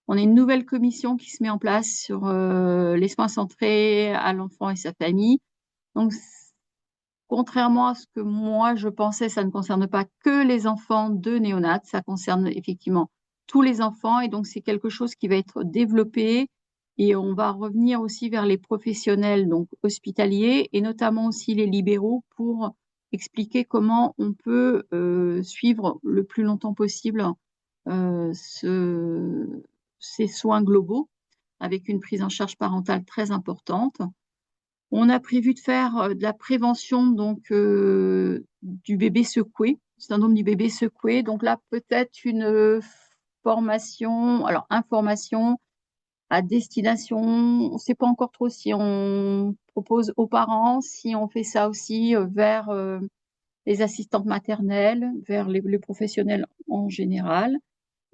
On a une nouvelle commission qui se met en place sur les soins centrés à l'enfant et sa famille. Donc, contrairement à ce que moi je pensais, ça ne concerne pas que les enfants de néonat, ça concerne effectivement tous les enfants et donc c'est quelque chose qui va être développé et on va revenir aussi vers les professionnels donc hospitaliers et notamment aussi les libéraux pour expliquer comment on peut suivre le plus longtemps possible ces soins globaux avec une prise en charge parentale très importante. On a prévu de faire de la prévention donc du bébé secoué, syndrome du bébé secoué. Donc là, peut-être une formation, alors information à destination. On ne sait pas encore trop si on propose aux parents, si on fait ça aussi vers les assistantes maternelles, vers les professionnels en général.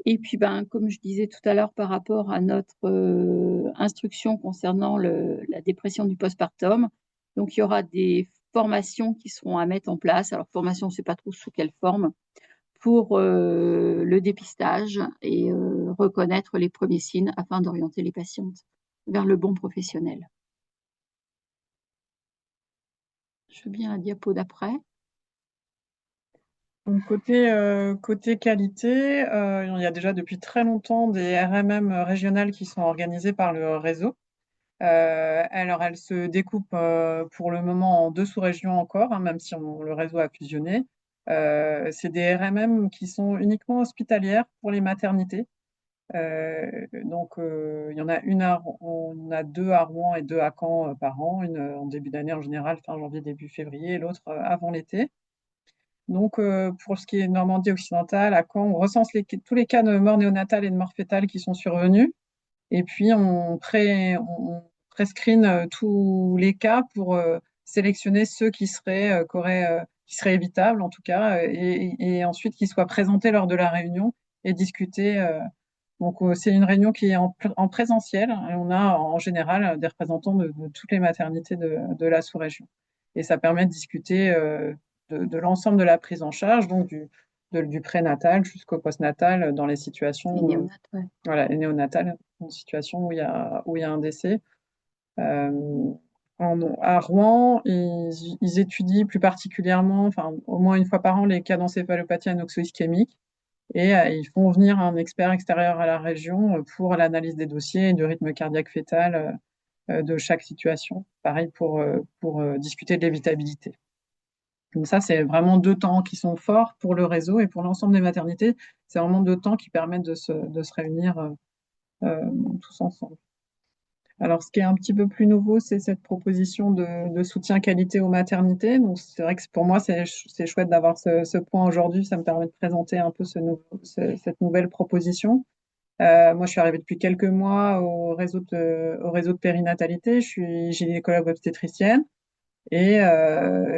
Et puis, comme je disais tout à l'heure par rapport à notre instruction concernant la dépression du postpartum, donc il y aura des formations qui seront à mettre en place. Alors, formation, on ne sait pas trop sous quelle forme, pour le dépistage et reconnaître les premiers signes afin d'orienter les patientes vers le bon professionnel. Je veux bien la diapo d'après. Donc côté qualité, il y a déjà depuis très longtemps des RMM régionales qui sont organisées par le réseau. Alors elles se découpent pour le moment en 2 sous-régions encore, hein, même si le réseau a fusionné. C'est des RMM qui sont uniquement hospitalières pour les maternités. Donc il y en a on a 2 à Rouen et 2 à Caen par an, une en début d'année en général, fin janvier, début février, et l'autre avant l'été. Donc, pour ce qui est Normandie occidentale, à Caen, on recense tous les cas de mort néonatale et de mort fœtale qui sont survenus. Et puis, on prescreen tous les cas pour sélectionner ceux qui seraient évitables, en tout cas, et ensuite qui soient présentés lors de la réunion et discutés. Donc, c'est une réunion qui est en présentiel et on a en général des représentants de toutes les maternités de la sous-région. Et ça permet de discuter de l'ensemble de la prise en charge, donc du prénatal jusqu'au postnatal dans les situations voilà, et néonatales, une situation où il y a un décès. À Rouen, ils étudient plus particulièrement, enfin au moins une fois par an, les cas d'encéphalopathie anoxo-ischémique et ils font venir un expert extérieur à la région pour l'analyse des dossiers et du rythme cardiaque fœtal de chaque situation. Pareil pour discuter de l'évitabilité. Donc ça, c'est vraiment 2 temps qui sont forts pour le réseau et pour l'ensemble des maternités. C'est vraiment 2 temps qui permettent de se réunir tous ensemble. Alors, ce qui est un petit peu plus nouveau, c'est cette proposition de soutien qualité aux maternités. Donc, c'est vrai que pour moi, c'est chouette d'avoir ce point aujourd'hui. Ça me permet de présenter un peu cette nouvelle proposition. Moi, je suis arrivée depuis quelques mois au réseau de périnatalité. Je suis gynécologue obstétricienne. Et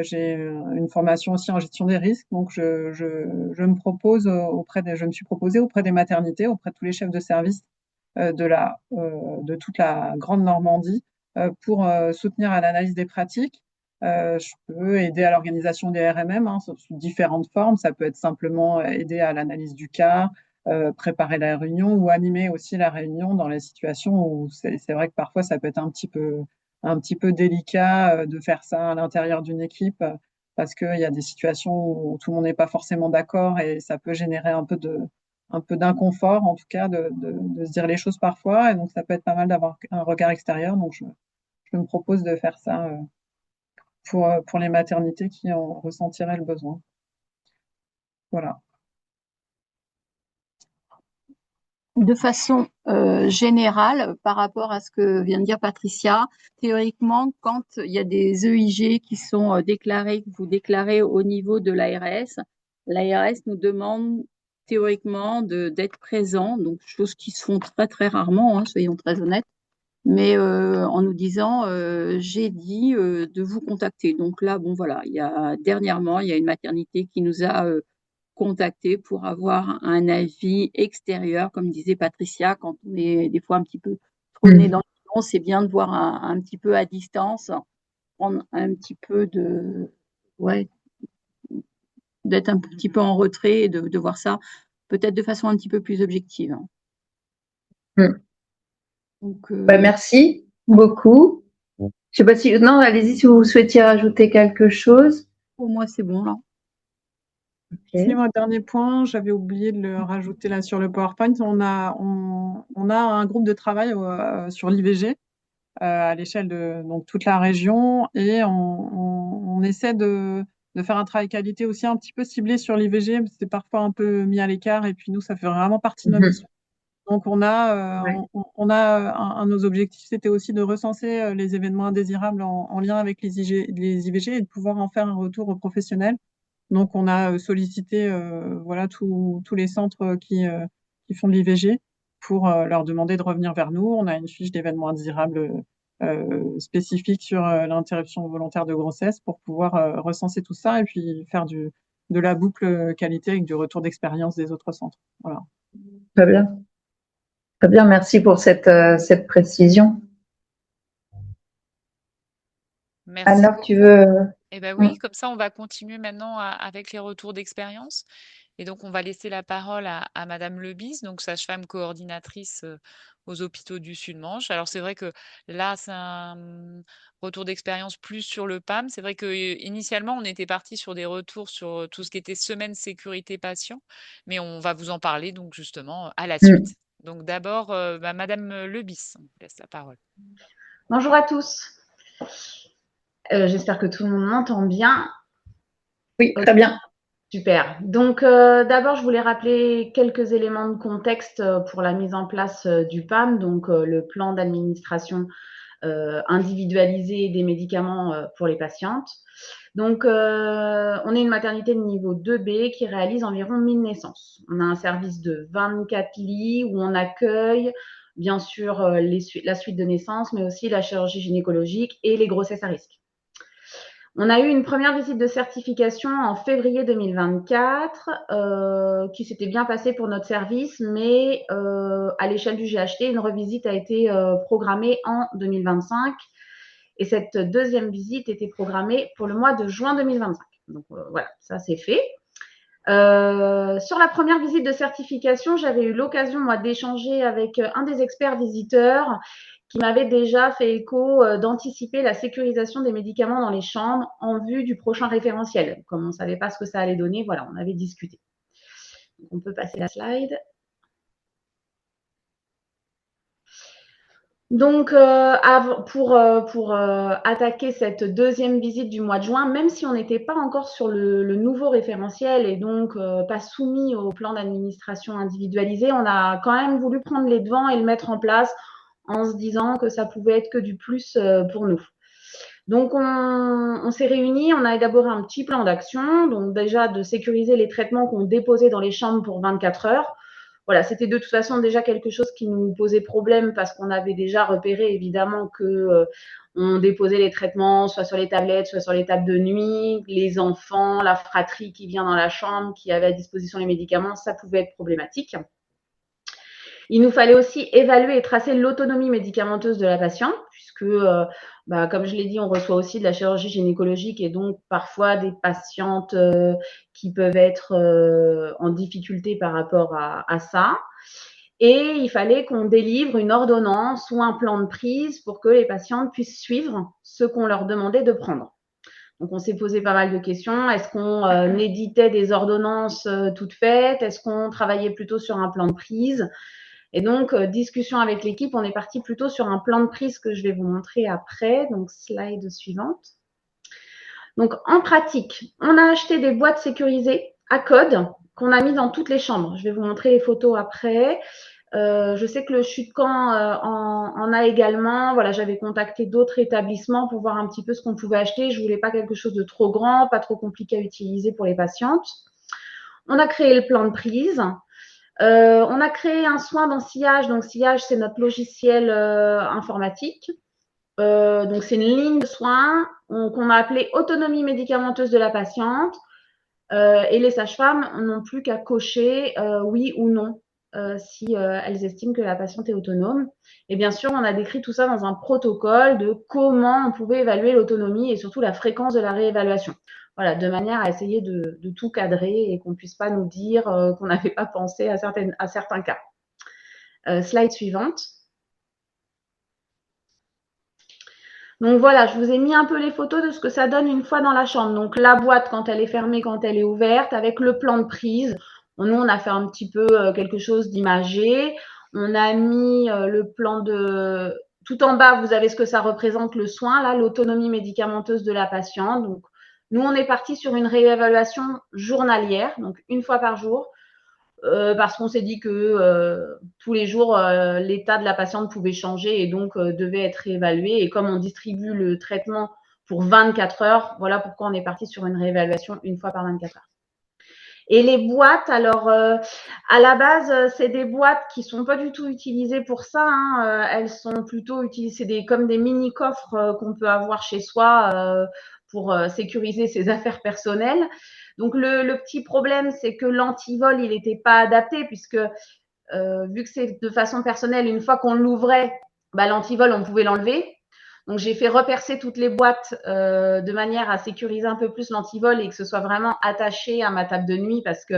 j'ai une formation aussi en gestion des risques. Donc, je me suis proposée auprès des maternités, auprès de tous les chefs de service de toute la Grande Normandie pour soutenir à l'analyse des pratiques. Je peux aider à l'organisation des RMM sous différentes formes. Ça peut être simplement aider à l'analyse du cas, préparer la réunion ou animer aussi la réunion dans les situations où c'est vrai que parfois ça peut être un petit peu délicat de faire ça à l'intérieur d'une équipe parce qu'il y a des situations où tout le monde n'est pas forcément d'accord et ça peut générer un peu d'inconfort, en tout cas, de se dire les choses parfois. Et donc, ça peut être pas mal d'avoir un regard extérieur. Donc, je me propose de faire ça pour les maternités qui en ressentiraient le besoin. Voilà. De façon générale, par rapport à ce que vient de dire Patricia, théoriquement, quand il y a des EIG qui sont déclarés, que vous déclarez au niveau de l'ARS nous demande théoriquement d'être présent, donc choses qui se font très très rarement, soyons très honnêtes. mais en nous disant j'ai dit de vous contacter. Donc là, bon voilà, dernièrement, il y a une maternité qui nous a contacté pour avoir un avis extérieur, comme disait Patricia, quand on est des fois un petit peu trop nez dans le guidon, c'est bien de voir un petit peu à distance, prendre un petit peu d'être un petit peu en retrait et de voir ça peut-être de façon un petit peu plus objective. Donc, merci beaucoup. Je sais pas si, non, allez-y si vous souhaitiez rajouter quelque chose. Pour moi, c'est bon là. Okay. Si, mon dernier point, j'avais oublié de le rajouter là sur le PowerPoint. On a un groupe de travail sur l'IVG à l'échelle de donc, toute la région et on essaie de faire un travail qualité aussi un petit peu ciblé sur l'IVG. C'est parfois un peu mis à l'écart et puis nous, ça fait vraiment partie de notre mission. Donc, on a un de nos objectifs, c'était aussi de recenser les événements indésirables en lien avec les IVG et de pouvoir en faire un retour aux professionnels. Donc, on a sollicité tous les centres qui font de l'IVG pour leur demander de revenir vers nous. On a une fiche d'événements indésirables spécifique sur l'interruption volontaire de grossesse pour pouvoir recenser tout ça et puis faire de la boucle qualité avec du retour d'expérience des autres centres. Voilà. Très bien. Très bien, merci pour cette précision. Merci. Alors, tu veux… Eh ben oui, comme ça, on va continuer maintenant avec les retours d'expérience. Et donc, on va laisser la parole à Madame Lebis, donc sage-femme coordinatrice aux hôpitaux du Sud-Manche. Alors, c'est vrai que là, c'est un retour d'expérience plus sur le PAM. C'est vrai que initialement, on était parti sur des retours sur tout ce qui était semaine sécurité patient, mais on va vous en parler donc justement à la suite. Donc, d'abord, Madame Lebis, on vous laisse la parole. Bonjour à tous. J'espère que tout le monde m'entend bien. Oui, très bien. Super. Donc, d'abord, je voulais rappeler quelques éléments de contexte pour la mise en place du PAM, donc le plan d'administration individualisé des médicaments pour les patientes. Donc, on est une maternité de niveau 2B qui réalise environ 1000 naissances. On a un service de 24 lits où on accueille, bien sûr, la suite de naissance, mais aussi la chirurgie gynécologique et les grossesses à risque. On a eu une première visite de certification en février 2024 qui s'était bien passée pour notre service, mais à l'échelle du GHT, une revisite a été programmée en 2025 et cette deuxième visite était programmée pour le mois de juin 2025. Donc voilà, ça c'est fait. Sur la première visite de certification, j'avais eu l'occasion, moi, d'échanger avec un des experts visiteurs qui m'avait déjà fait écho d'anticiper la sécurisation des médicaments dans les chambres en vue du prochain référentiel. Comme on ne savait pas ce que ça allait donner, voilà, on avait discuté. Donc, on peut passer la slide. Donc, pour attaquer cette deuxième visite du mois de juin, même si on n'était pas encore sur le nouveau référentiel et donc pas soumis au plan d'administration individualisé, on a quand même voulu prendre les devants et le mettre en place en se disant que ça pouvait être que du plus pour nous. Donc, on s'est réunis, on a élaboré un petit plan d'action, donc déjà de sécuriser les traitements qu'on déposait dans les chambres pour 24 heures. Voilà, c'était de toute façon déjà quelque chose qui nous posait problème parce qu'on avait déjà repéré évidemment que on déposait les traitements soit sur les tablettes, soit sur les tables de nuit, les enfants, la fratrie qui vient dans la chambre, qui avait à disposition les médicaments, ça pouvait être problématique. Il nous fallait aussi évaluer et tracer l'autonomie médicamenteuse de la patiente, puisque, comme je l'ai dit, on reçoit aussi de la chirurgie gynécologique et donc parfois des patientes qui peuvent être en difficulté par rapport à ça. Et il fallait qu'on délivre une ordonnance ou un plan de prise pour que les patientes puissent suivre ce qu'on leur demandait de prendre. Donc, on s'est posé pas mal de questions. Est-ce qu'on éditait des ordonnances toutes faites? Est-ce qu'on travaillait plutôt sur un plan de prise? Et donc, discussion avec l'équipe, on est parti plutôt sur un plan de prise que je vais vous montrer après. Donc, slide suivante. Donc, en pratique, on a acheté des boîtes sécurisées à code qu'on a mis dans toutes les chambres. Je vais vous montrer les photos après. Je sais que le CHU-de-Caen en a également. Voilà, j'avais contacté d'autres établissements pour voir un petit peu ce qu'on pouvait acheter. Je voulais pas quelque chose de trop grand, pas trop compliqué à utiliser pour les patientes. On a créé le plan de prise. On a créé un soin dans Sillage. Donc, Sillage, c'est notre logiciel informatique. Donc, c'est une ligne de soins qu'on a appelée autonomie médicamenteuse de la patiente. Et les sages-femmes n'ont plus qu'à cocher oui ou non si elles estiment que la patiente est autonome. Et bien sûr, on a décrit tout ça dans un protocole de comment on pouvait évaluer l'autonomie et surtout la fréquence de la réévaluation. Voilà, de manière à essayer de tout cadrer et qu'on ne puisse pas nous dire qu'on n'avait pas pensé à certains cas. Slide suivante. Donc voilà, je vous ai mis un peu les photos de ce que ça donne une fois dans la chambre. Donc la boîte quand elle est fermée, quand elle est ouverte, avec le plan de prise. Nous, on a fait un petit peu quelque chose d'imagé. On a mis le plan de… Tout en bas, vous avez ce que ça représente le soin, là, l'autonomie médicamenteuse de la patiente. Donc, nous, on est parti sur une réévaluation journalière, donc une fois par jour. Parce qu'on s'est dit que tous les jours, l'état de la patiente pouvait changer et donc devait être réévalué. Et comme on distribue le traitement pour 24 heures, voilà pourquoi on est parti sur une réévaluation une fois par 24 heures. Et les boîtes, alors à la base, c'est des boîtes qui sont pas du tout utilisées pour ça. Hein. Elles sont plutôt utilisées comme des mini coffres qu'on peut avoir chez soi pour sécuriser ses affaires personnelles. Donc le petit problème, c'est que l'antivol, il n'était pas adapté puisque vu que c'est de façon personnelle, une fois qu'on l'ouvrait, bah, l'antivol, on pouvait l'enlever. Donc j'ai fait repercer toutes les boîtes de manière à sécuriser un peu plus l'antivol et que ce soit vraiment attaché à ma table de nuit parce que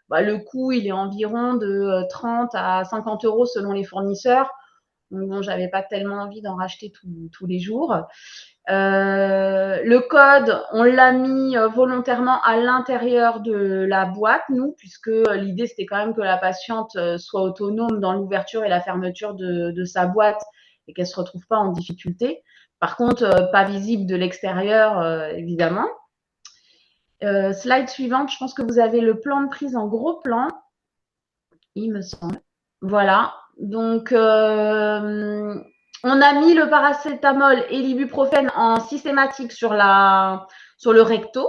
bah, le coût, il est environ de 30 à 50 € selon les fournisseurs. Donc bon, j'avais pas tellement envie d'en racheter tous les jours. Le code, on l'a mis volontairement à l'intérieur de la boîte, nous, puisque l'idée, c'était quand même que la patiente soit autonome dans l'ouverture et la fermeture de sa boîte et qu'elle ne se retrouve pas en difficulté. Par contre, pas visible de l'extérieur, évidemment. Slide suivante, je pense que vous avez le plan de prise en gros plan, il me semble. Voilà. Donc, on a mis le paracétamol et l'ibuprofène en systématique sur le recto,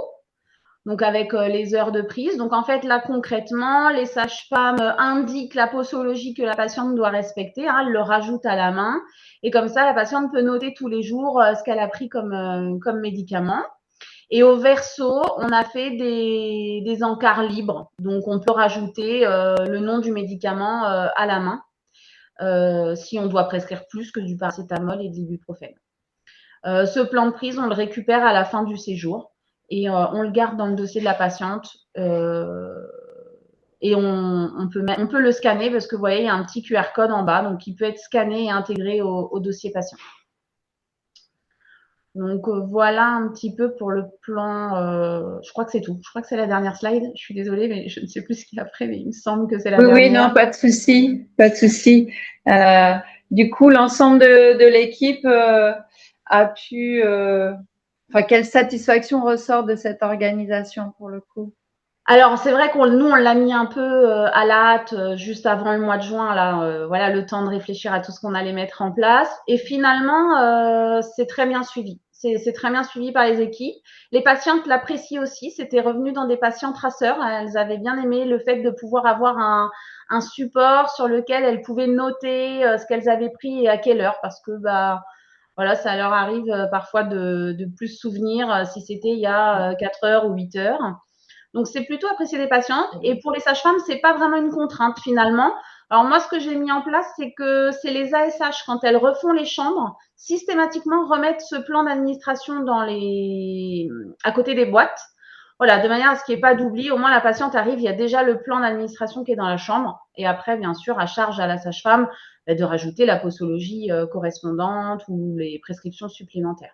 donc avec les heures de prise. Donc, en fait, là, concrètement, les sages-femmes indiquent la posologie que la patiente doit respecter. Hein, elles le rajoutent à la main. Et comme ça, la patiente peut noter tous les jours ce qu'elle a pris comme médicament. Et au verso, on a fait des encarts libres. Donc, on peut rajouter le nom du médicament à la main. Si on doit prescrire plus que du paracétamol et de l'ibuprofène. Ce plan de prise, on le récupère à la fin du séjour et on le garde dans le dossier de la patiente et on peut le scanner parce que vous voyez, il y a un petit QR code en bas, donc qui peut être scanné et intégré au dossier patient. Donc voilà un petit peu pour le plan. Je crois que c'est tout. Je crois que c'est la dernière slide. Je suis désolée, mais je ne sais plus ce qu'il y a après, mais il me semble que c'est la dernière. Oui, non, pas de souci, pas de souci. Du coup, l'ensemble de l'équipe a pu. Enfin, quelle satisfaction ressort de cette organisation pour le coup? Alors, c'est vrai nous, on l'a mis un peu à la hâte juste avant le mois de juin, là, voilà, le temps de réfléchir à tout ce qu'on allait mettre en place. Et finalement, c'est très bien suivi. C'est très bien suivi par les équipes. Les patientes l'apprécient aussi. C'était revenu dans des patients traceurs. Elles avaient bien aimé le fait de pouvoir avoir un support sur lequel elles pouvaient noter ce qu'elles avaient pris et à quelle heure, parce que bah voilà, ça leur arrive parfois de plus se souvenir si c'était il y a 4 heures ou 8 heures. Donc, c'est plutôt apprécié des patientes. Et pour les sages-femmes, c'est pas vraiment une contrainte finalement. Alors moi, ce que j'ai mis en place, c'est que c'est les ASH, quand elles refont les chambres, systématiquement remettre ce plan d'administration à côté des boîtes. Voilà, de manière à ce qu'il n'y ait pas d'oubli. Au moins, la patiente arrive, il y a déjà le plan d'administration qui est dans la chambre. Et après, bien sûr, à charge à la sage-femme de rajouter la posologie correspondante ou les prescriptions supplémentaires.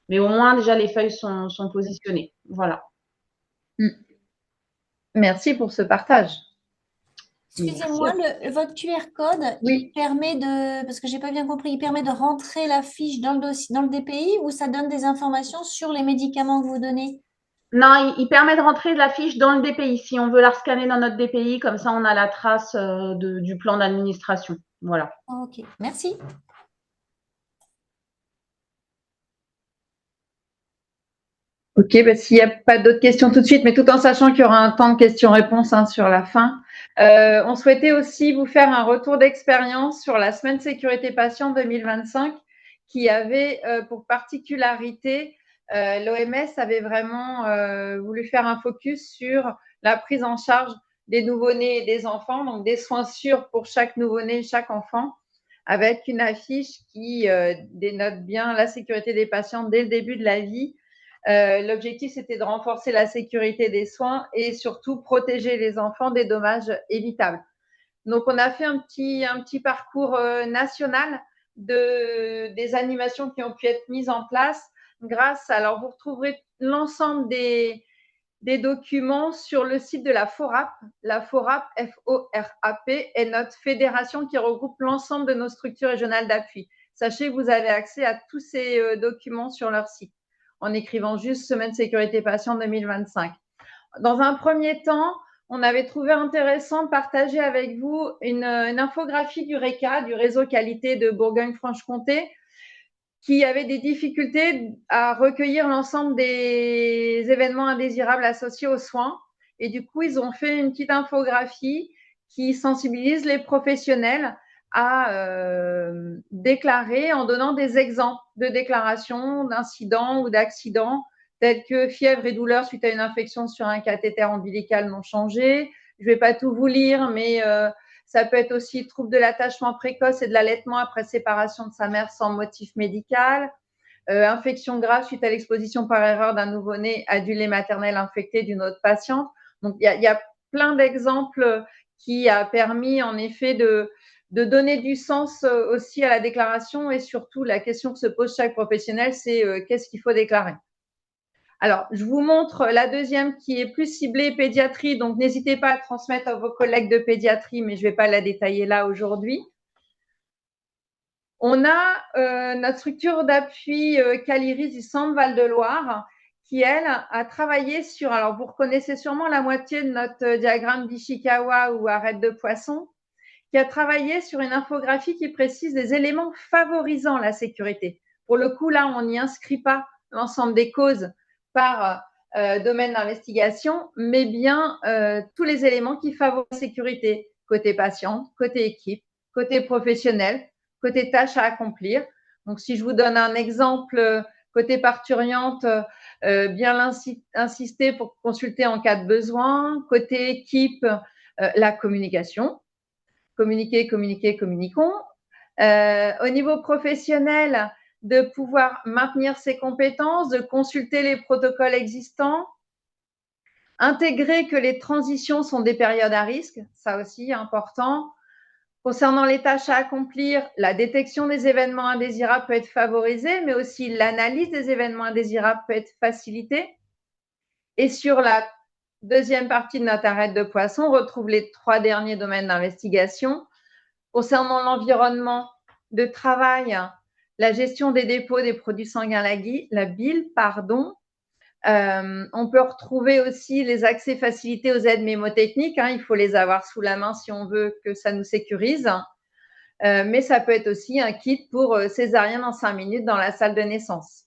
Mais au moins, déjà, les feuilles sont positionnées. Voilà. Merci pour ce partage. Excusez-moi, votre QR code, oui. Il permet parce que j'ai pas bien compris, il permet de rentrer la fiche dans le dossier, dans le DPI ou ça donne des informations sur les médicaments que vous donnez? Non, il permet de rentrer la fiche dans le DPI. Si on veut la scanner dans notre DPI, comme ça, on a la trace du plan d'administration. Voilà. Ok, merci. Ok, bah, s'il n'y a pas d'autres questions tout de suite, mais tout en sachant qu'il y aura un temps de questions-réponses sur la fin, On souhaitait aussi vous faire un retour d'expérience sur la semaine sécurité patient 2025 qui avait pour particularité, l'OMS avait vraiment voulu faire un focus sur la prise en charge des nouveau-nés et des enfants, donc des soins sûrs pour chaque nouveau-né et chaque enfant, avec une affiche qui dénote bien la sécurité des patients dès le début de la vie. L'objectif, c'était de renforcer la sécurité des soins et surtout protéger les enfants des dommages évitables. Donc, on a fait un petit parcours national des animations qui ont pu être mises en place alors vous retrouverez l'ensemble des documents sur le site de la FORAP. La FORAP, F-O-R-A-P, est notre fédération qui regroupe l'ensemble de nos structures régionales d'appui. Sachez que vous avez accès à tous ces documents sur leur site en écrivant juste Semaine Sécurité Patient 2025. Dans un premier temps, on avait trouvé intéressant de partager avec vous une infographie du RECA, du réseau qualité de Bourgogne-Franche-Comté, qui avait des difficultés à recueillir l'ensemble des événements indésirables associés aux soins. Et du coup, ils ont fait une petite infographie qui sensibilise les professionnels à déclarer en donnant des exemples de déclarations, d'incidents ou d'accidents, tels que fièvre et douleur suite à une infection sur un cathéter ombilical non changé. Je ne vais pas tout vous lire, mais ça peut être aussi trouble de l'attachement précoce et de l'allaitement après séparation de sa mère sans motif médical, infection grave suite à l'exposition par erreur d'un nouveau-né à du lait maternel infecté d'une autre patiente. Donc, il y a plein d'exemples qui a permis en effet de donner du sens aussi à la déclaration et surtout la question que se pose chaque professionnel, c'est qu'est-ce qu'il faut déclarer. Alors, je vous montre la deuxième qui est plus ciblée pédiatrie, donc n'hésitez pas à transmettre à vos collègues de pédiatrie, mais je ne vais pas la détailler là aujourd'hui. On a notre structure d'appui Caliris du Centre Val-de-Loire qui, elle, a travaillé sur, alors vous reconnaissez sûrement la moitié de notre diagramme d'Ishikawa ou arête de poisson, qui a travaillé sur une infographie qui précise les éléments favorisant la sécurité. Pour le coup, là, on n'y inscrit pas l'ensemble des causes par domaine d'investigation, mais bien tous les éléments qui favorisent la sécurité, côté patient, côté équipe, côté professionnel, côté tâches à accomplir. Donc, si je vous donne un exemple, côté parturiente, bien insister pour consulter en cas de besoin. Côté équipe, la communication. Communiquer, communiquer, communiquons. Au niveau professionnel, de pouvoir maintenir ses compétences, de consulter les protocoles existants, intégrer que les transitions sont des périodes à risque, ça aussi important. Concernant les tâches à accomplir, la détection des événements indésirables peut être favorisée, mais aussi l'analyse des événements indésirables peut être facilitée. Et sur la deuxième partie de notre arête de poisson, on retrouve les 3 derniers domaines d'investigation. Concernant l'environnement de travail, la gestion des dépôts des produits sanguins, la bile, on peut retrouver aussi les accès facilités aux aides mémotechniques. Il faut les avoir sous la main si on veut que ça nous sécurise. Mais ça peut être aussi un kit pour césarienne en 5 minutes dans la salle de naissance.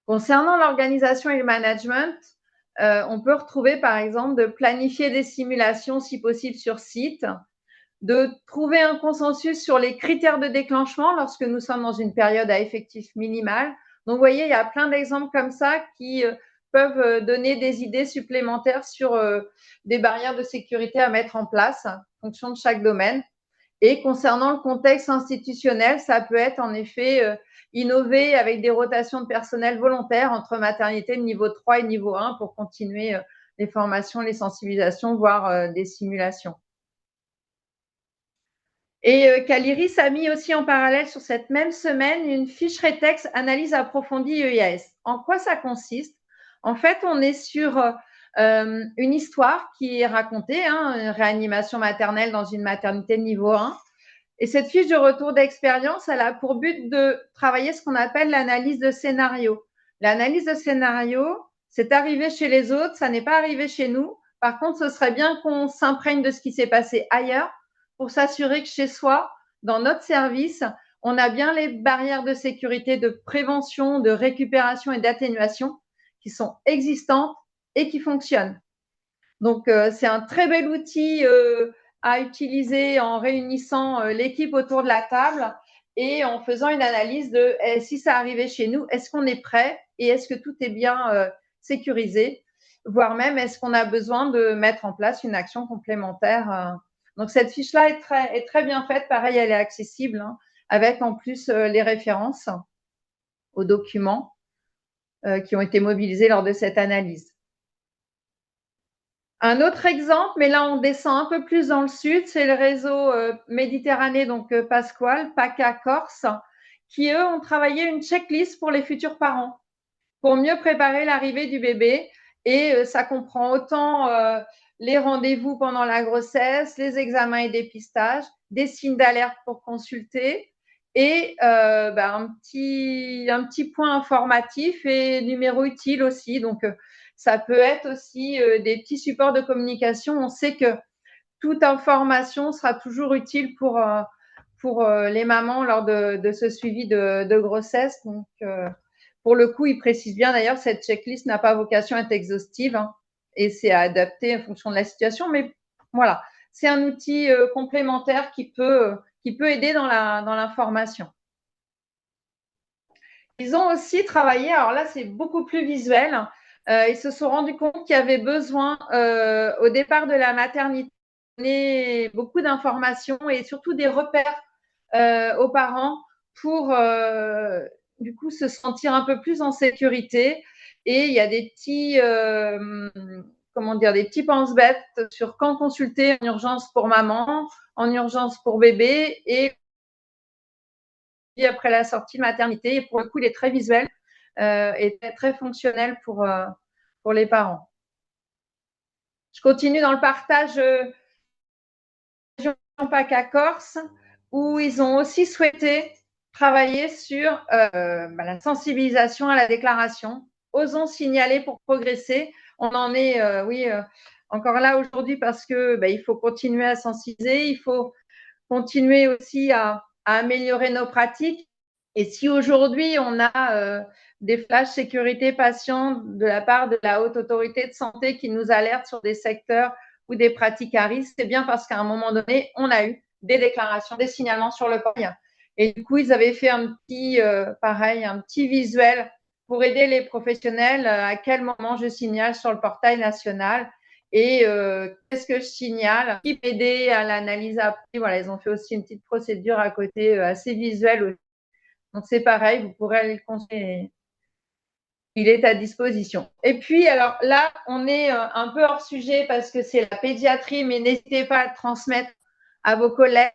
Concernant l'organisation et le management, on peut retrouver par exemple de planifier des simulations si possible sur site, de trouver un consensus sur les critères de déclenchement lorsque nous sommes dans une période à effectif minimal. Donc, vous voyez, il y a plein d'exemples comme ça qui peuvent donner des idées supplémentaires sur des barrières de sécurité à mettre en place en fonction de chaque domaine. Et concernant le contexte institutionnel, ça peut être en effet innover avec des rotations de personnel volontaires entre maternité de niveau 3 et niveau 1 pour continuer les formations, les sensibilisations, voire des simulations. Et Caliris a mis aussi en parallèle sur cette même semaine une fiche rétexte analyse approfondie EIAS. En quoi ça consiste? En fait, on est sur une histoire qui est racontée, une réanimation maternelle dans une maternité de niveau 1. Et cette fiche de retour d'expérience, elle a pour but de travailler ce qu'on appelle l'analyse de scénario. L'analyse de scénario, c'est arrivé chez les autres, ça n'est pas arrivé chez nous. Par contre, ce serait bien qu'on s'imprègne de ce qui s'est passé ailleurs pour s'assurer que chez soi, dans notre service, on a bien les barrières de sécurité, de prévention, de récupération et d'atténuation qui sont existantes et qui fonctionnent. Donc, c'est un très bel outil à utiliser en réunissant l'équipe autour de la table et en faisant une analyse de si ça arrivait chez nous, est-ce qu'on est prêt et est-ce que tout est bien sécurisé, voire même est-ce qu'on a besoin de mettre en place une action complémentaire. Donc, cette fiche-là est très bien faite. Pareil, elle est accessible, hein, avec en plus les références aux documents qui ont été mobilisés lors de cette analyse. Un autre exemple, mais là on descend un peu plus dans le sud, c'est le réseau Méditerranée, donc Pasquale, PACA Corse, qui eux ont travaillé une checklist pour les futurs parents, pour mieux préparer l'arrivée du bébé. Et ça comprend autant les rendez-vous pendant la grossesse, les examens et dépistages, des signes d'alerte pour consulter et un petit point informatif et numéro utile aussi. Donc, ça peut être aussi des petits supports de communication. On sait que toute information sera toujours utile pour les mamans lors de ce suivi de grossesse. Donc, pour le coup, il précise bien d'ailleurs, cette checklist n'a pas vocation à être exhaustive, hein, et c'est à adapter en fonction de la situation. Mais voilà, c'est un outil complémentaire qui peut aider dans l'information. Ils ont aussi travaillé, alors là, c'est beaucoup plus visuel. Ils se sont rendus compte qu'il y avait besoin, au départ de la maternité, de donner beaucoup d'informations et surtout des repères aux parents pour du coup se sentir un peu plus en sécurité. Et il y a des petits des petits pense-bêtes sur quand consulter en urgence pour maman, en urgence pour bébé et après la sortie de maternité. Et pour le coup, il est très visuel et très fonctionnel pour les parents. Je continue dans le partage PACA Corse, où ils ont aussi souhaité travailler sur la sensibilisation à la déclaration. Osons signaler pour progresser. On en est, encore là aujourd'hui parce que il faut continuer à sensibiliser, il faut continuer aussi à améliorer nos pratiques. Et si aujourd'hui on a des flashs sécurité patient de la part de la haute autorité de santé qui nous alerte sur des secteurs ou des pratiques à risque, c'est bien parce qu'à un moment donné, on a eu des déclarations, des signalements sur le portail. Et du coup, ils avaient fait un petit visuel pour aider les professionnels à quel moment je signale sur le portail national et qu'est-ce que je signale, qui peut aider à l'analyse après. Voilà, ils ont fait aussi une petite procédure à côté assez visuelle aussi. Donc, c'est pareil, vous pourrez le consulter. Il est à disposition. Et puis, alors là, on est un peu hors sujet parce que c'est la pédiatrie, mais n'hésitez pas à le transmettre à vos collègues.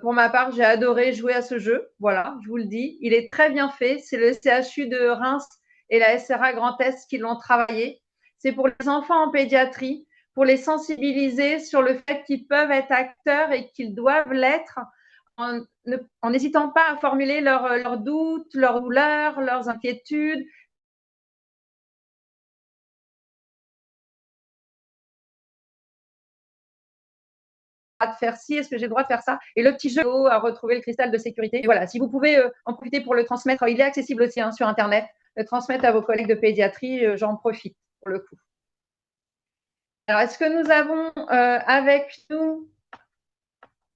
Pour ma part, j'ai adoré jouer à ce jeu. Voilà, je vous le dis. Il est très bien fait. C'est le CHU de Reims et la SRA Grand Est qui l'ont travaillé. C'est pour les enfants en pédiatrie, pour les sensibiliser sur le fait qu'ils peuvent être acteurs et qu'ils doivent l'être en n'hésitant pas à formuler leurs doutes, leurs douleurs, leurs inquiétudes. De faire ci, est-ce que j'ai le droit de faire ça? Et le petit jeu à retrouver le cristal de sécurité. Et voilà, si vous pouvez en profiter pour le transmettre, il est accessible aussi sur Internet, le transmettre à vos collègues de pédiatrie, j'en profite pour le coup. Alors, est-ce que nous avons avec nous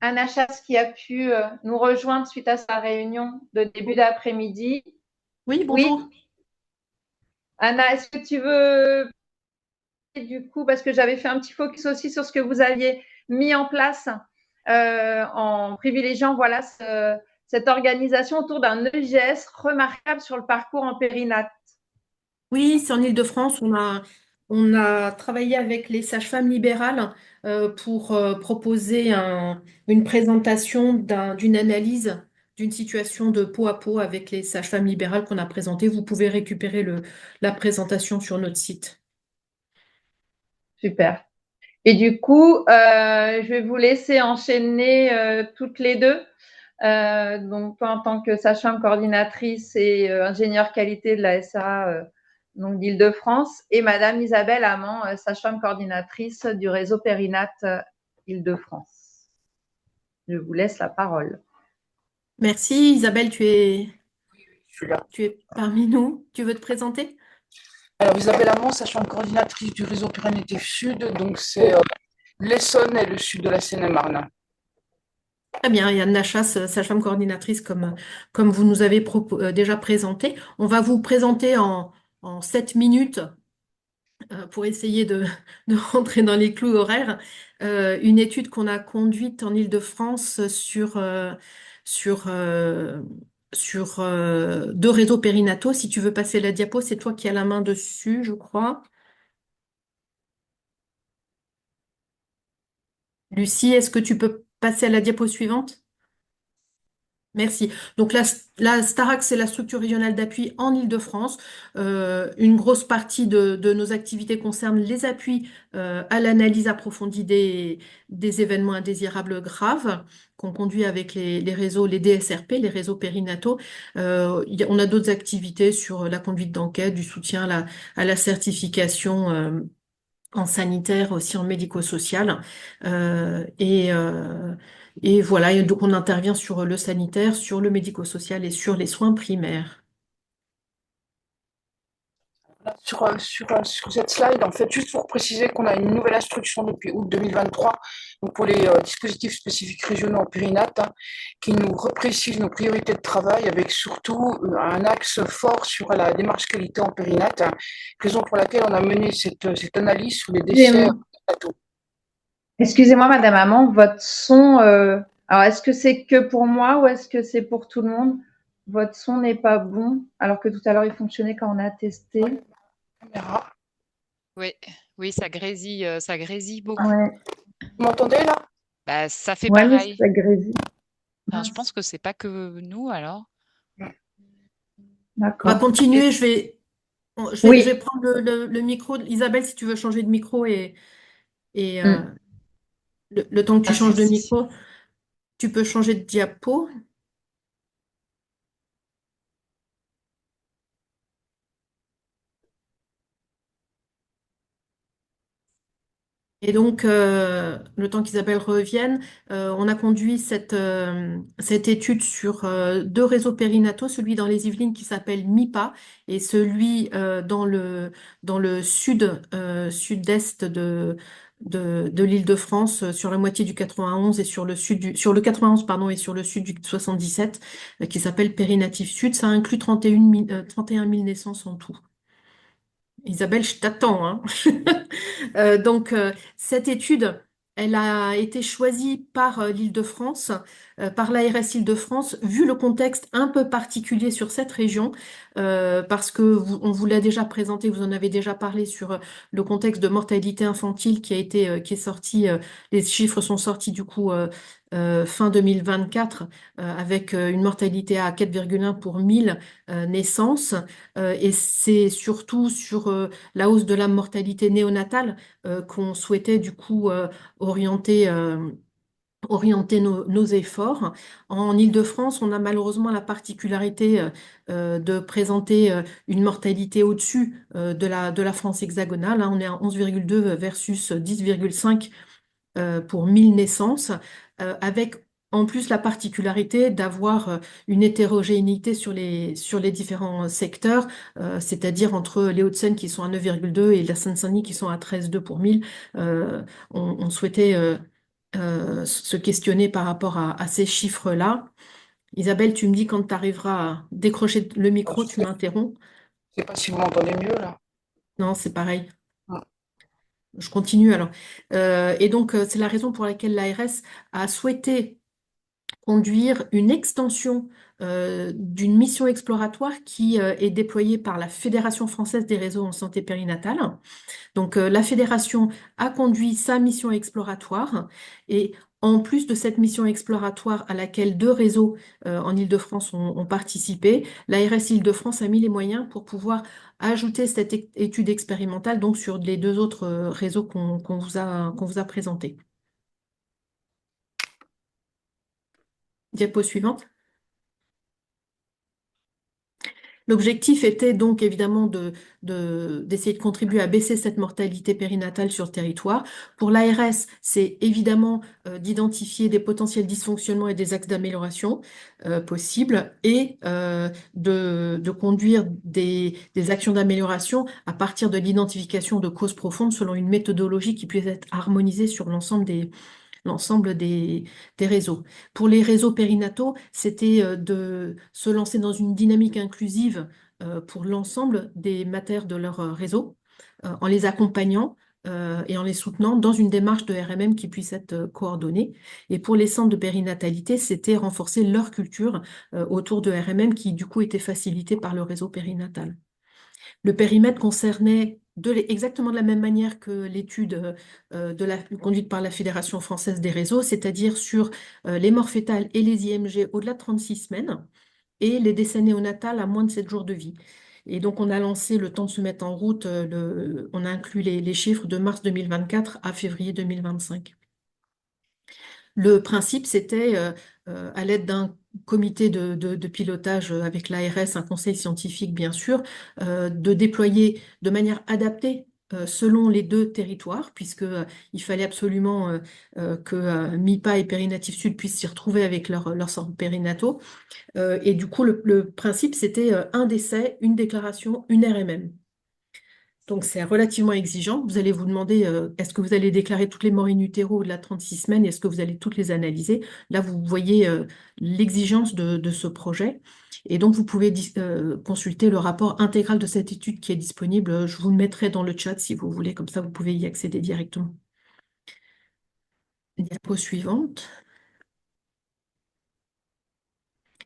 Anna Chasse qui a pu nous rejoindre suite à sa réunion de début d'après-midi? Oui, bonjour. Oui. Anna, est-ce que tu veux, du coup, parce que j'avais fait un petit focus aussi sur ce que vous aviez mis en place en privilégiant cette organisation autour d'un EGS remarquable sur le parcours en périnate. Oui, c'est en Île-de-France. On a travaillé avec les sages-femmes libérales pour proposer une présentation d'une analyse d'une situation de peau à peau avec les sages-femmes libérales qu'on a présentée. Vous pouvez récupérer la présentation sur notre site. Super. Et du coup, je vais vous laisser enchaîner toutes les deux. Donc, toi, en tant que sage-femme coordinatrice et ingénieure qualité de la SRA d'Île-de-France, et Madame Isabelle Amand, sage-femme coordinatrice du réseau Périnate Île-de-France. Je vous laisse la parole. Merci Isabelle, tu es parmi nous. Tu veux te présenter? Alors, Isabelle Amont, sage-femme coordinatrice du réseau Pyrénées Sud, donc c'est l'Essonne et le sud de la Seine-et-Marne. Très bien, et Anna Chasse, sage-femme coordinatrice, comme vous nous avez déjà présenté. On va vous présenter en 7 minutes, pour essayer de rentrer dans les clous horaires, une étude qu'on a conduite en Île-de-France sur 2 réseaux périnataux. Si tu veux passer la diapo, c'est toi qui as la main dessus, je crois. Lucie, est-ce que tu peux passer à la diapo suivante? Merci. Donc la Starac, c'est la structure régionale d'appui en Île-de-France. Une grosse partie de nos activités concerne les appuis à l'analyse approfondie des événements indésirables graves qu'on conduit avec les réseaux, les DSRP, les réseaux périnataux. On a d'autres activités sur la conduite d'enquête, du soutien à la certification en sanitaire, aussi en médico-social. Euh, et, euh, et voilà, et donc on intervient sur le sanitaire, sur le médico-social et sur les soins primaires. Sur cette slide, en fait, juste pour préciser qu'on a une nouvelle instruction depuis août 2023, donc pour les dispositifs spécifiques régionaux en périnate, hein, qui nous reprécise nos priorités de travail avec surtout un axe fort sur la démarche qualité en périnate, hein, raison pour laquelle on a mené cette analyse sur les desserts périnataux. Excusez-moi, Madame Amand, votre son, alors est-ce que c'est que pour moi ou est-ce que c'est pour tout le monde? Votre son n'est pas bon, alors que tout à l'heure il fonctionnait quand on a testé. Caméra. Oui, oui, ça grésille beaucoup. Ouais, Vous m'entendez là? Bah, ça fait ouais, pareil. ça grésille. Enfin, je pense que c'est pas que nous alors. On va D'accord. continuer, je vais Oui. prendre le micro. Isabelle, si tu veux changer de micro et Mm. le temps que tu Ah, changes de si. micro, tu peux changer de diapo. Et donc, le temps qu'Isabelle revienne, on a conduit cette étude sur 2 réseaux périnataux, celui dans les Yvelines qui s'appelle MIPA et celui dans le sud-est de l'Île-de-France, sur la moitié du 91 et sur le 91, pardon, et sur le sud du 77, qui s'appelle Périnatif Sud. Ça inclut 31 000 naissances en tout. Isabelle, je t'attends, hein. Donc, cette étude, elle a été choisie par l'Île-de-France, par l'ARS Île-de-France, vu le contexte un peu particulier sur cette région, parce que on vous l'a déjà présenté, vous en avez déjà parlé sur le contexte de mortalité infantile qui est sorti, les chiffres sont sortis du coup fin 2024, avec une mortalité à 4,1 pour 1000 naissances, et c'est surtout sur la hausse de la mortalité néonatale qu'on souhaitait du coup orienter nos efforts. En Île-de-France, on a malheureusement la particularité de présenter une mortalité au-dessus de la France hexagonale, hein. On est à 11,2 versus 10,5 pour 1000 naissances, avec en plus la particularité d'avoir une hétérogénéité sur les différents secteurs, c'est-à-dire entre les Hauts-de-Seine qui sont à 9,2 et la Seine-Saint-Denis qui sont à 13,2 pour 1000. On souhaitait se questionner par rapport à ces chiffres-là. Isabelle, tu me dis quand tu arriveras à décrocher le micro, tu m'interromps. Je sais pas si vous m'entendez mieux là. Non, c'est pareil. Ah. Je continue alors. Et donc, c'est la raison pour laquelle l'ARS a souhaité conduire une extension d'une mission exploratoire qui est déployée par la Fédération française des réseaux en santé périnatale. Donc, la fédération a conduit sa mission exploratoire et en plus de cette mission exploratoire à laquelle 2 réseaux en Île-de-France ont participé, l'ARS Île-de-France a mis les moyens pour pouvoir ajouter cette étude expérimentale donc sur les 2 autres réseaux qu'on vous a présentés. Diapo suivante. L'objectif était donc évidemment d'essayer de contribuer à baisser cette mortalité périnatale sur le territoire. Pour l'ARS, c'est évidemment d'identifier des potentiels dysfonctionnements et des axes d'amélioration possibles et de conduire des actions d'amélioration à partir de l'identification de causes profondes selon une méthodologie qui puisse être harmonisée sur l'ensemble des réseaux. Pour les réseaux périnataux, c'était de se lancer dans une dynamique inclusive pour l'ensemble des mataires de leur réseau, en les accompagnant et en les soutenant dans une démarche de RMM qui puisse être coordonnée. Et pour les centres de périnatalité, c'était renforcer leur culture autour de RMM qui, du coup, était facilitée par le réseau périnatal. Le périmètre concernait exactement de la même manière que l'étude conduite par la Fédération française des réseaux, c'est-à-dire sur les morts fétales et les IMG au-delà de 36 semaines et les décès néonatals à moins de 7 jours de vie. Et donc, on a lancé le temps de se mettre en route, on a inclus les chiffres de mars 2024 à février 2025. Le principe, c'était, à l'aide d'un comité de pilotage avec l'ARS, un conseil scientifique bien sûr, de déployer de manière adaptée selon les deux territoires, puisque il fallait absolument que MIPA et Périnatif Sud puissent s'y retrouver avec leurs centres périnataux. Et du coup, le principe, c'était un décès, une déclaration, une RMM. Donc, c'est relativement exigeant. Vous allez vous demander, est-ce que vous allez déclarer toutes les morts in utero de la 36 semaines et est-ce que vous allez toutes les analyser? Là, vous voyez l'exigence de ce projet. Et donc, vous pouvez consulter le rapport intégral de cette étude qui est disponible. Je vous le mettrai dans le chat si vous voulez. Comme ça, vous pouvez y accéder directement. Diapo suivante.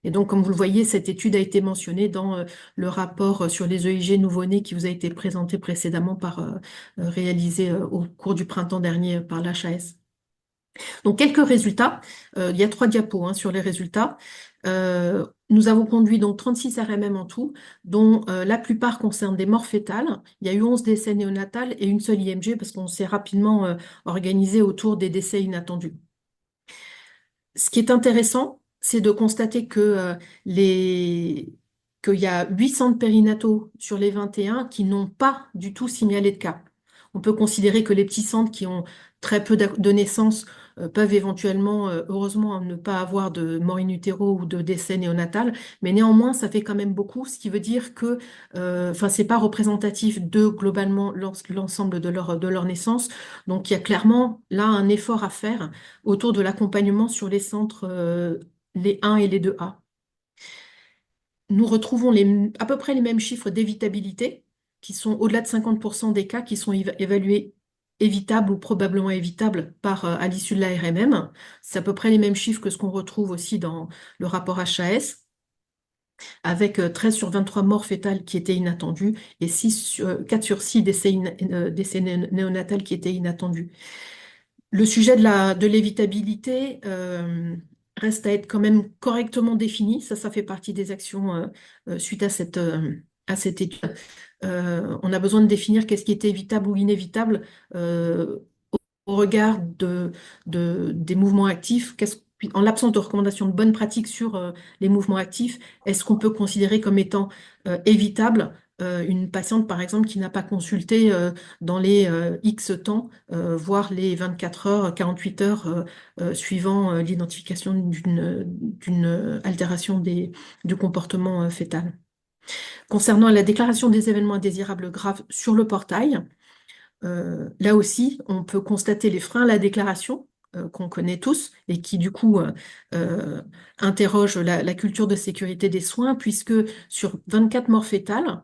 Et donc, comme vous le voyez, cette étude a été mentionnée dans le rapport sur les EIG nouveau-nés qui vous a été présenté précédemment réalisé au cours du printemps dernier par l'HAS. Donc, quelques résultats. Il y a 3 diapos sur les résultats. Nous avons conduit donc 36 RMM en tout, dont la plupart concernent des morts fétales. Il y a eu 11 décès néonatals et une seule IMG parce qu'on s'est rapidement organisé autour des décès inattendus. Ce qui est intéressant, c'est de constater qu'il y a 8 centres périnataux sur les 21 qui n'ont pas du tout signalé de cas. On peut considérer que les petits centres qui ont très peu de naissances peuvent éventuellement, heureusement, ne pas avoir de mort in utero ou de décès néonatal, mais néanmoins, ça fait quand même beaucoup, ce qui veut dire que c'est pas représentatif de globalement l'ensemble de leur naissance. Donc, il y a clairement là un effort à faire autour de l'accompagnement sur les centres, les 1 et les 2A. Nous retrouvons à peu près les mêmes chiffres d'évitabilité, qui sont au-delà de 50% des cas qui sont évalués évitables ou probablement évitables à l'issue de la RMM. C'est à peu près les mêmes chiffres que ce qu'on retrouve aussi dans le rapport HAS, avec 13 sur 23 morts fétales qui étaient inattendues et 4 sur 6 décès néonatals qui étaient inattendus. Le sujet de l'évitabilité reste à être quand même correctement défini. Ça fait partie des actions suite à cette étude. On a besoin de définir qu'est-ce qui est évitable ou inévitable au regard des mouvements actifs. En l'absence de recommandations de bonnes pratiques sur les mouvements actifs, est-ce qu'on peut considérer comme étant évitable une patiente, par exemple, qui n'a pas consulté dans les X temps, voire les 24 heures, 48 heures suivant l'identification d'une altération du comportement fœtal. Concernant la déclaration des événements indésirables graves sur le portail, là aussi, on peut constater les freins à la déclaration qu'on connaît tous et qui, du coup, interrogent la culture de sécurité des soins, puisque sur 24 morts fétales,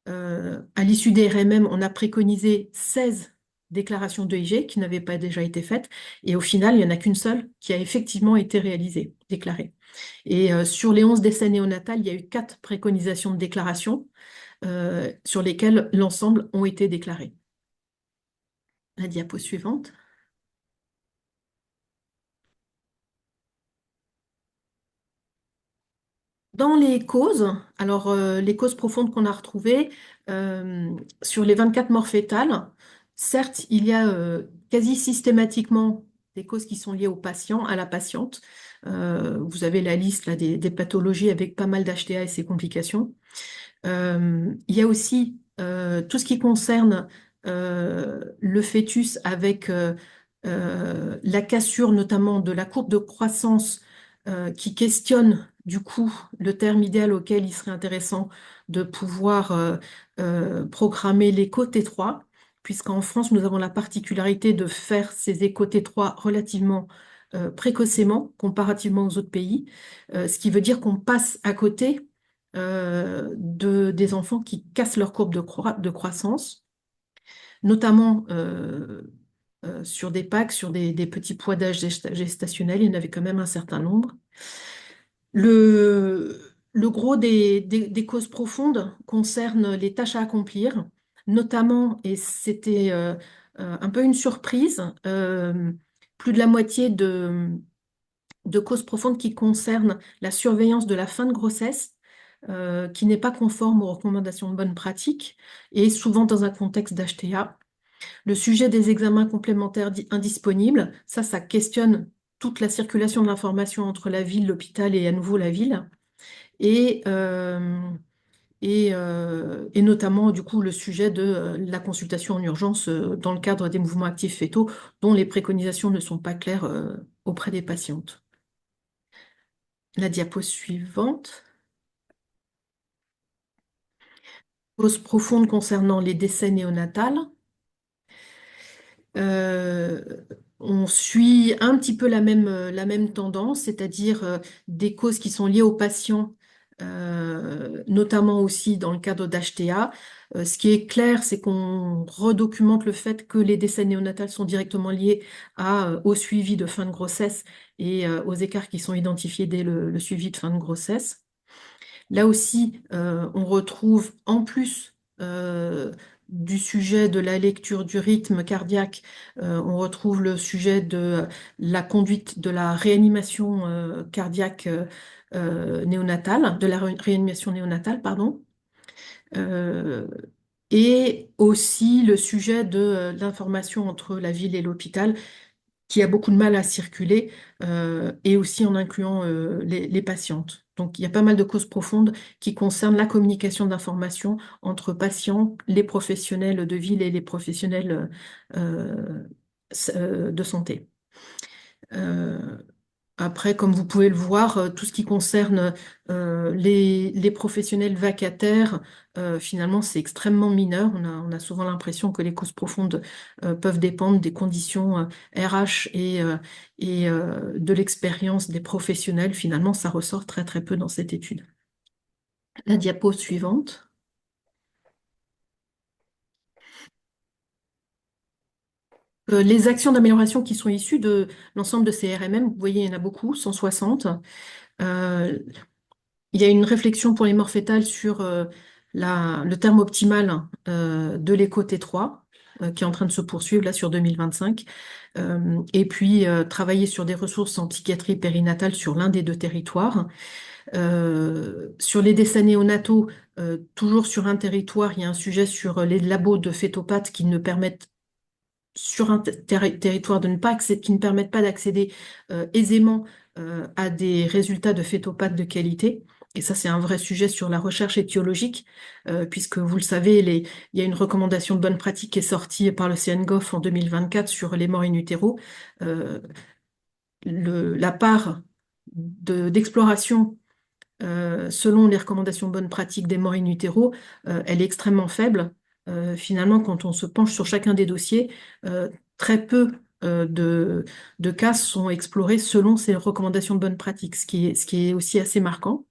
à l'issue des RMM, on a préconisé 16 déclarations d'EIG qui n'avaient pas déjà été faites, et au final, il n'y en a qu'une seule qui a effectivement été déclarée. Et sur les 11 décès néonatals, il y a eu 4 préconisations de déclaration sur lesquelles l'ensemble ont été déclarés. La diapo suivante. Dans les causes, alors les causes profondes qu'on a retrouvées, sur les 24 morts fétales, certes, il y a quasi systématiquement des causes qui sont liées au patient, à la patiente. Vous avez la liste là, des pathologies avec pas mal d'HTA et ses complications. Il y a aussi tout ce qui concerne le fœtus avec la cassure notamment de la courbe de croissance qui questionne du coup le terme idéal auquel il serait intéressant de pouvoir programmer l'écho T3, puisqu'en France, nous avons la particularité de faire ces échos T3 relativement précocement comparativement aux autres pays, ce qui veut dire qu'on passe à côté des enfants qui cassent leur courbe de croissance, notamment sur des PAC, sur des petits poids d'âge gestationnel, il y en avait quand même un certain nombre. Le gros des causes profondes concerne les tâches à accomplir, notamment, et c'était un peu une surprise, plus de la moitié de causes profondes qui concernent la surveillance de la fin de grossesse, qui n'est pas conforme aux recommandations de bonne pratique et souvent dans un contexte d'HTA. Le sujet des examens complémentaires indisponibles, ça questionne toute la circulation de l'information entre la ville, l'hôpital et à nouveau la ville. Et notamment du coup le sujet de la consultation en urgence dans le cadre des mouvements actifs fœtaux dont les préconisations ne sont pas claires auprès des patientes. La diapo suivante. Cause profonde concernant les décès néonatals. On suit un petit peu la même tendance, c'est-à-dire des causes qui sont liées aux patients, notamment aussi dans le cadre d'HTA. Ce qui est clair, c'est qu'on redocumente le fait que les décès néonatals sont directement liés au suivi de fin de grossesse et aux écarts qui sont identifiés dès le suivi de fin de grossesse. Là aussi, on retrouve en plus du sujet de la lecture du rythme cardiaque, on retrouve le sujet de la conduite de la réanimation cardiaque néonatale, de la réanimation néonatale, pardon. Et aussi le sujet de l'information entre la ville et l'hôpital qui a beaucoup de mal à circuler, et aussi en incluant les patientes. Donc, il y a pas mal de causes profondes qui concernent la communication d'informations entre patients, les professionnels de ville et les professionnels de santé. Après, comme vous pouvez le voir, tout ce qui concerne les professionnels vacataires, finalement, c'est extrêmement mineur. On a souvent l'impression que les causes profondes peuvent dépendre des conditions RH et de l'expérience des professionnels. Finalement, ça ressort très très peu dans cette étude. La diapo suivante. Les actions d'amélioration qui sont issues de l'ensemble de ces RMM, vous voyez, il y en a beaucoup, 160. Il y a une réflexion pour les morts fétales sur le terme optimal de l'écho T3, qui est en train de se poursuivre là sur 2025. Et puis travailler sur des ressources en psychiatrie périnatale sur l'un des deux territoires. Sur les décès néonataux, toujours sur un territoire, il y a un sujet sur les labos de fétopathes qui ne permettent sur un territoire qui ne permettent pas d'accéder aisément à des résultats de fétopathes de qualité. Et ça, c'est un vrai sujet sur la recherche étiologique, puisque vous le savez, il y a une recommandation de bonne pratique qui est sortie par le CNGOF en 2024 sur les morts in utero. La part d'exploration selon les recommandations de bonne pratique des morts in utero, elle est extrêmement faible. Finalement, quand on se penche sur chacun des dossiers, très peu de cas sont explorés selon ces recommandations de bonne pratique, ce qui est aussi assez marquant.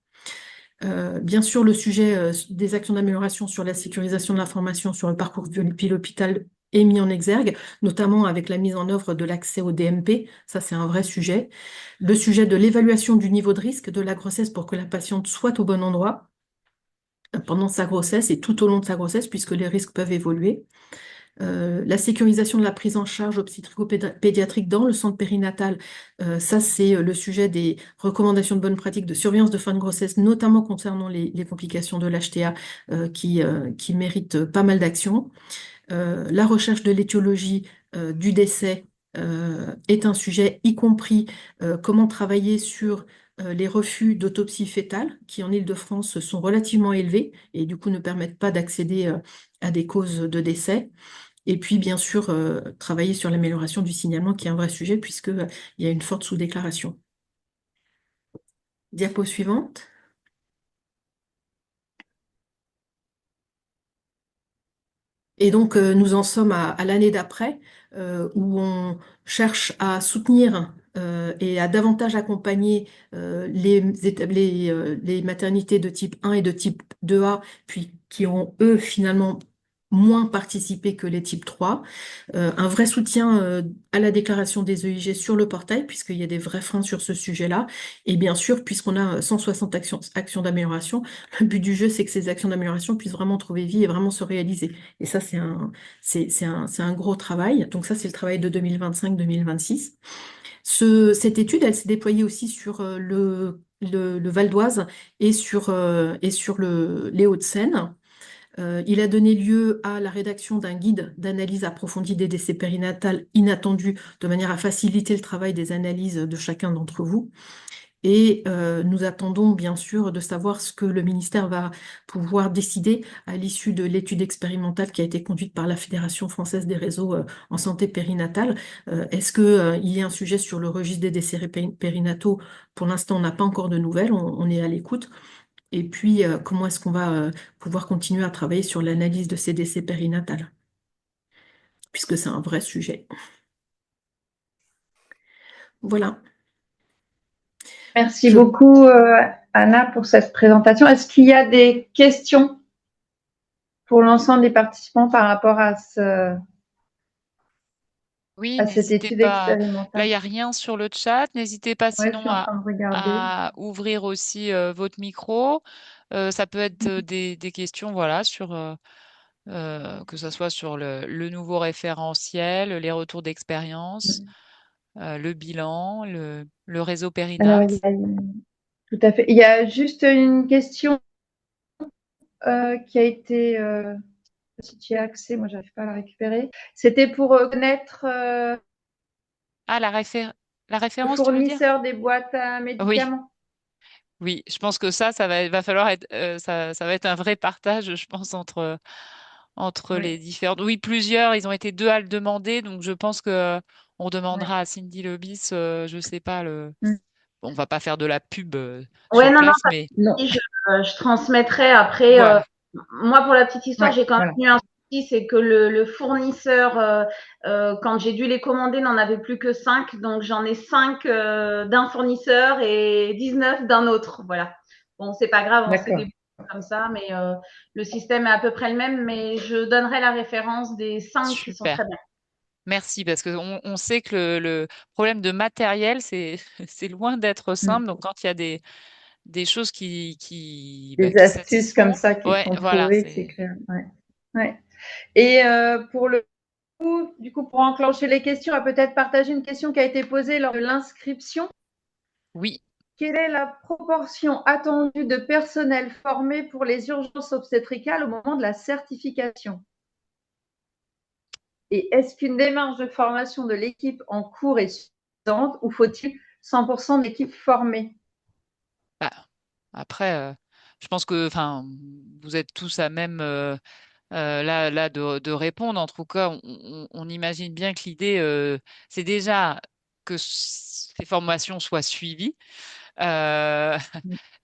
Bien sûr, le sujet des actions d'amélioration sur la sécurisation de l'information sur le parcours depuis l'hôpital est mis en exergue, notamment avec la mise en œuvre de l'accès au DMP. Ça, c'est un vrai sujet. Le sujet de l'évaluation du niveau de risque de la grossesse pour que la patiente soit au bon endroit pendant sa grossesse et tout au long de sa grossesse, puisque les risques peuvent évoluer. La sécurisation de la prise en charge obstétrico-pédiatrique dans le centre périnatal, ça c'est le sujet des recommandations de bonne pratique de surveillance de fin de grossesse, notamment concernant les complications de l'HTA qui méritent pas mal d'actions. La recherche de l'étiologie du décès est un sujet, y compris comment travailler sur les refus d'autopsie fétale, qui en Île-de-France sont relativement élevés et du coup ne permettent pas d'accéder à des causes de décès. Et puis, bien sûr, travailler sur l'amélioration du signalement, qui est un vrai sujet, puisqu'il y a une forte sous-déclaration. Diapo suivante. Et donc, nous en sommes à l'année d'après, où on cherche à soutenir et à davantage accompagner les maternités de type 1 et de type 2A, puis qui ont, eux, finalement, moins participé que les types 3. Un vrai soutien à la déclaration des EIG sur le portail, puisqu'il y a des vrais freins sur ce sujet-là. Et bien sûr, puisqu'on a 160 actions d'amélioration, le but du jeu, c'est que ces actions d'amélioration puissent vraiment trouver vie et vraiment se réaliser. Et ça, c'est un gros travail. Donc ça, c'est le travail de 2025-2026. Cette étude, elle s'est déployée aussi sur le Val d'Oise et sur les Hauts-de-Seine. Il a donné lieu à la rédaction d'un guide d'analyse approfondie des décès périnatales inattendus, de manière à faciliter le travail des analyses de chacun d'entre vous. Et nous attendons bien sûr de savoir ce que le ministère va pouvoir décider à l'issue de l'étude expérimentale qui a été conduite par la Fédération française des réseaux en santé périnatale. Est-ce qu'il y a un sujet sur le registre des décès périnataux? Pour l'instant, on n'a pas encore de nouvelles, on est à l'écoute. Et puis, comment est-ce qu'on va pouvoir continuer à travailler sur l'analyse de ces décès périnatales? Puisque c'est un vrai sujet. Voilà. Merci beaucoup, Anna, pour cette présentation. Est-ce qu'il y a des questions pour l'ensemble des participants par rapport à Oui, cette n'hésitez étude pas. expérimentale? Là, il n'y a rien sur le chat. N'hésitez pas Ouais, je sinon suis en train de regarder. à ouvrir aussi votre micro. Ça peut être des questions, voilà, sur que ce soit sur le nouveau référentiel, les retours d'expérience, le bilan, le réseau Alors, Périnat. tout à fait. Il y a juste une question qui a été, si tu y as accès, moi, j'arrive pas à la récupérer. C'était pour connaître Ah, la le référence, tu veux dire? fournisseur des boîtes à Oui. médicaments. Oui, je pense que va falloir être, ça va être un vrai partage, je pense, entre Oui. les différents. Oui, plusieurs, ils ont été deux à le demander, donc je pense que on demandera à Cindy Lebis, je sais pas, on va pas faire de la pub Ouais, sur non, place, mais je transmettrai après. voilà. Moi, pour la petite histoire, Ouais, j'ai quand même voilà. eu un souci, c'est que le fournisseur, quand j'ai dû les commander, n'en avait plus que 5. Donc, j'en ai 5 d'un fournisseur et 19 d'un autre. Voilà. Bon, c'est pas grave, on s'est D'accord. débrouillé comme ça, mais le système est à peu près le même. Mais je donnerai la référence des 5 qui sont Super. très bien. Merci, parce qu'on sait que le problème de matériel, c'est c'est loin d'être Mm. simple. Donc, quand il y a des choses qui Des qui astuces comme satisfont, ça qui ouais, sont voilà, trouvées, c'est clair. Ouais. Ouais. Et pour le du coup, pour enclencher les questions, on va peut-être partager une question qui a été posée lors de l'inscription. oui. Quelle est la proportion attendue de personnel formé pour les urgences obstétricales au moment de la certification? Et est-ce qu'une démarche de formation de l'équipe en cours est suffisante ou faut-il 100% d'équipe formée? Bah, après, je pense que, enfin, vous êtes tous à même là de répondre. En tout cas, on imagine bien que l'idée, c'est déjà que ces formations soient suivies. Euh,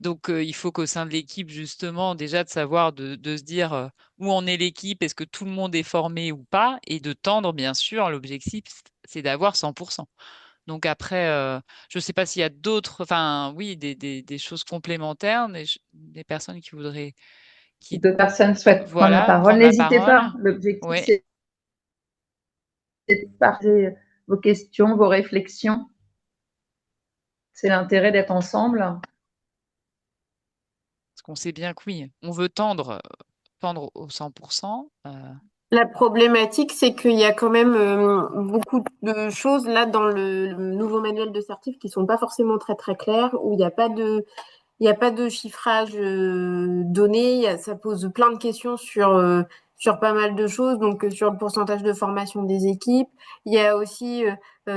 donc, il faut qu'au sein de l'équipe, justement, déjà de savoir de se dire où en est l'équipe, est-ce que tout le monde est formé ou pas, et de tendre, bien sûr, l'objectif, c'est d'avoir 100%. Donc après, je ne sais pas s'il y a d'autres, enfin oui, des choses complémentaires, des personnes qui voudraient, Si qui, d'autres personnes souhaitent prendre la voilà, parole, prendre la n'hésitez parole. pas. L'objectif, Ouais. c'est de partager vos questions, vos réflexions. C'est l'intérêt d'être ensemble. Parce qu'on sait bien que oui, on veut tendre au 100%. La problématique, c'est qu'il y a quand même beaucoup de choses là dans le nouveau manuel de certif qui sont pas forcément très très claires, où il n'y a pas il n'y a pas de chiffrage donné. Ça pose plein de questions sur pas mal de choses, donc sur le pourcentage de formation des équipes. Il y a aussi,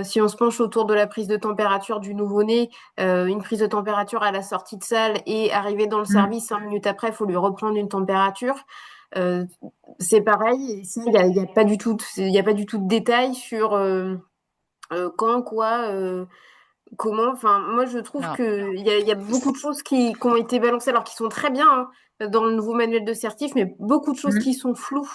si on se penche autour de la prise de température du nouveau-né, une prise de température à la sortie de salle et arriver dans le service 5 minutes après, il faut lui reprendre une température. C'est pareil, il y a pas du tout, il y a pas du tout de détails sur quand, quoi, comment. Enfin, moi, je trouve Alors, il y a beaucoup de choses qui ont été balancées, alors qui sont très bien dans le nouveau manuel de certif, mais beaucoup de choses qui sont floues.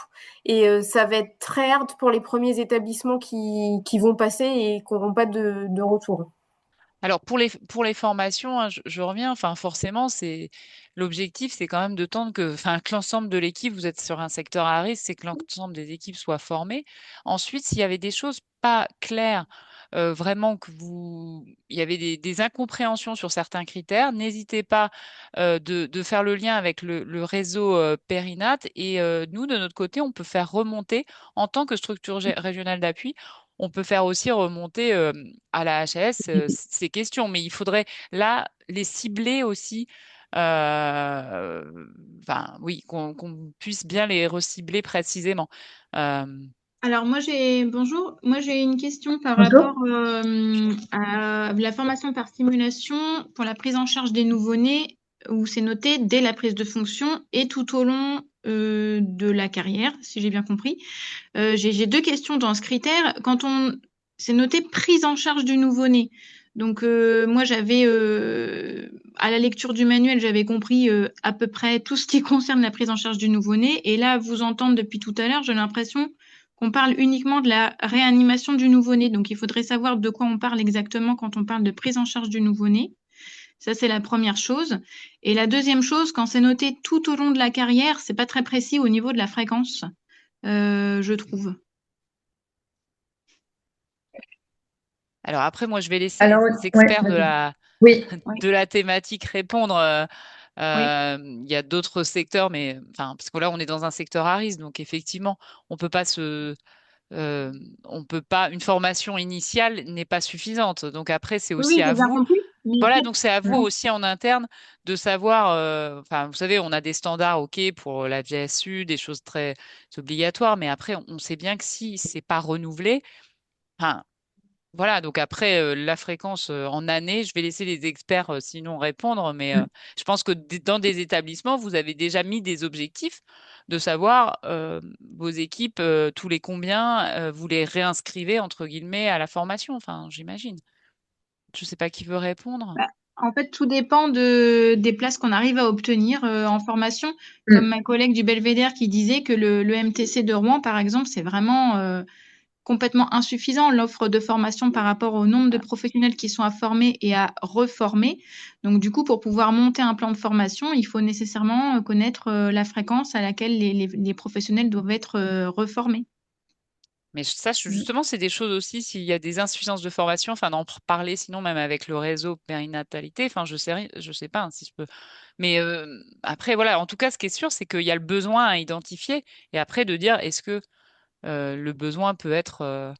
Et ça va être très hard pour les premiers établissements qui vont passer et qui n'auront pas de retour. Alors pour les formations, hein, je reviens, enfin forcément, c'est l'objectif, c'est quand même de tendre que l'ensemble de l'équipe, vous êtes sur un secteur à risque, c'est que l'ensemble des équipes soient formées. Ensuite, s'il y avait des choses pas claires, vraiment il y avait des incompréhensions sur certains critères, n'hésitez pas de faire le lien avec le réseau Périnat et nous, de notre côté, on peut faire remonter en tant que structure régionale d'appui. On peut faire aussi remonter à la HAS ces questions, mais il faudrait là les cibler aussi. Oui, qu'on puisse bien les recibler précisément. Euh, Alors bonjour, moi j'ai une question par Bonjour. rapport à la formation par simulation pour la prise en charge des nouveau-nés où c'est noté dès la prise de fonction et tout au long de la carrière, si j'ai bien compris. J'ai deux questions dans ce critère. C'est noté prise en charge du nouveau-né. Donc moi j'avais à la lecture du manuel j'avais compris à peu près tout ce qui concerne la prise en charge du nouveau-né et là vous entendre depuis tout à l'heure j'ai l'impression qu'on parle uniquement de la réanimation du nouveau-né. Donc il faudrait savoir de quoi on parle exactement quand on parle de prise en charge du nouveau-né. Ça c'est la première chose. Et la deuxième chose, quand c'est noté tout au long de la carrière, c'est pas très précis au niveau de la fréquence, je trouve. alors après, moi, je vais laisser Alors, les experts oui. de la thématique répondre. Oui. Il y a d'autres secteurs, mais parce que là, on est dans un secteur à risque, donc effectivement, on peut pas une formation initiale n'est pas suffisante. Donc après, c'est Oui, aussi oui, à j'ai bien vous. compris. Mais Voilà, après, donc c'est à vous aussi en interne de savoir. Vous savez, on a des standards, ok, pour la VSU, des choses très obligatoires, mais après, on sait bien que si c'est pas renouvelé, enfin, voilà, donc après, la fréquence en année, je vais laisser les experts sinon répondre, mais je pense que dans des établissements, vous avez déjà mis des objectifs de savoir vos équipes, tous les combien, vous les réinscrivez, entre guillemets, à la formation, enfin, j'imagine. Je ne sais pas qui veut répondre. bah, en fait, tout dépend des places qu'on arrive à obtenir en formation. Comme ma collègue du Belvédère qui disait que le MTC de Rouen, par exemple, c'est vraiment complètement insuffisant, l'offre de formation par rapport au nombre de professionnels qui sont à former et à reformer. Donc, du coup, pour pouvoir monter un plan de formation, il faut nécessairement connaître la fréquence à laquelle les professionnels doivent être reformés. Mais ça, justement, c'est des choses aussi, s'il y a des insuffisances de formation, enfin, d'en parler, sinon, même avec le réseau périnatalité, enfin, je sais pas hein, si je peux. Mais après, voilà, en tout cas, ce qui est sûr, c'est qu'il y a le besoin à identifier et après de dire est-ce que le besoin peut être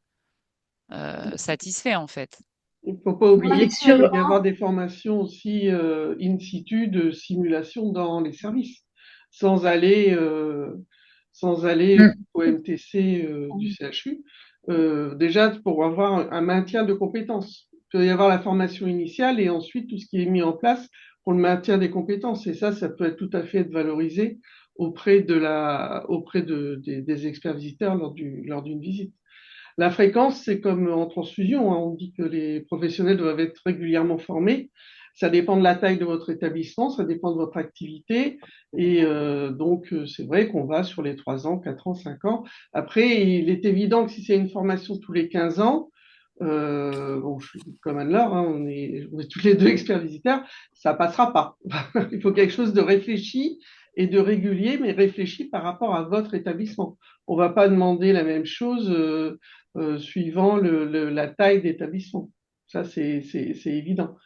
satisfait, en fait. Il ne faut pas oublier qu'il Sur, peut y avoir des formations aussi in situ de simulation dans les services, sans aller, euh, sans aller au MTC du CHU. Déjà, pour avoir un maintien de compétences. Il peut y avoir la formation initiale et ensuite tout ce qui est mis en place pour le maintien des compétences. Et ça peut être tout à fait être valorisé auprès des experts visiteurs lors d'une visite. La fréquence, c'est comme en transfusion, hein. On dit que les professionnels doivent être régulièrement formés. Ça dépend de la taille de votre établissement, ça dépend de votre activité. Et donc, c'est vrai qu'on va sur les 3 ans, 4 ans, 5 ans. Après, il est évident que si c'est une formation tous les 15 ans, bon, je suis comme Anne-Laure, hein, on est tous les deux experts visiteurs, ça passera pas. Il faut quelque chose de réfléchi et de régulier, mais réfléchi par rapport à votre établissement. On va pas demander la même chose suivant la taille d'établissement. Ça, c'est évident.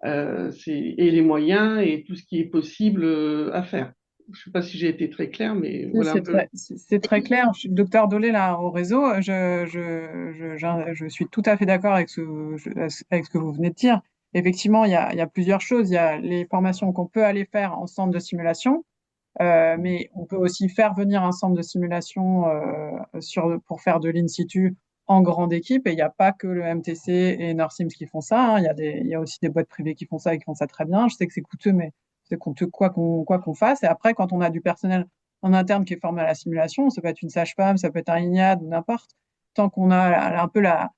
Et les moyens et tout ce qui est possible à faire. Je ne sais pas si j'ai été très clair, mais voilà un peu. C'est très clair. Docteur Dolé, là, au réseau, je suis tout à fait d'accord avec avec ce que vous venez de dire. effectivement, il y a plusieurs choses. Il y a les formations qu'on peut aller faire en centre de simulation, mais on peut aussi faire venir un centre de simulation pour faire de l'in situ en grande équipe. Et il n'y a pas que le MTC et NorSims qui font ça, hein. Il y a aussi des boîtes privées qui font ça et qui font ça très bien. Je sais que c'est coûteux, mais c'est coûteux quoi qu'on fasse. Et après, quand on a du personnel en interne qui est formé à la simulation, ça peut être une sage-femme, ça peut être un INIAD ou n'importe, tant qu'on a un peu la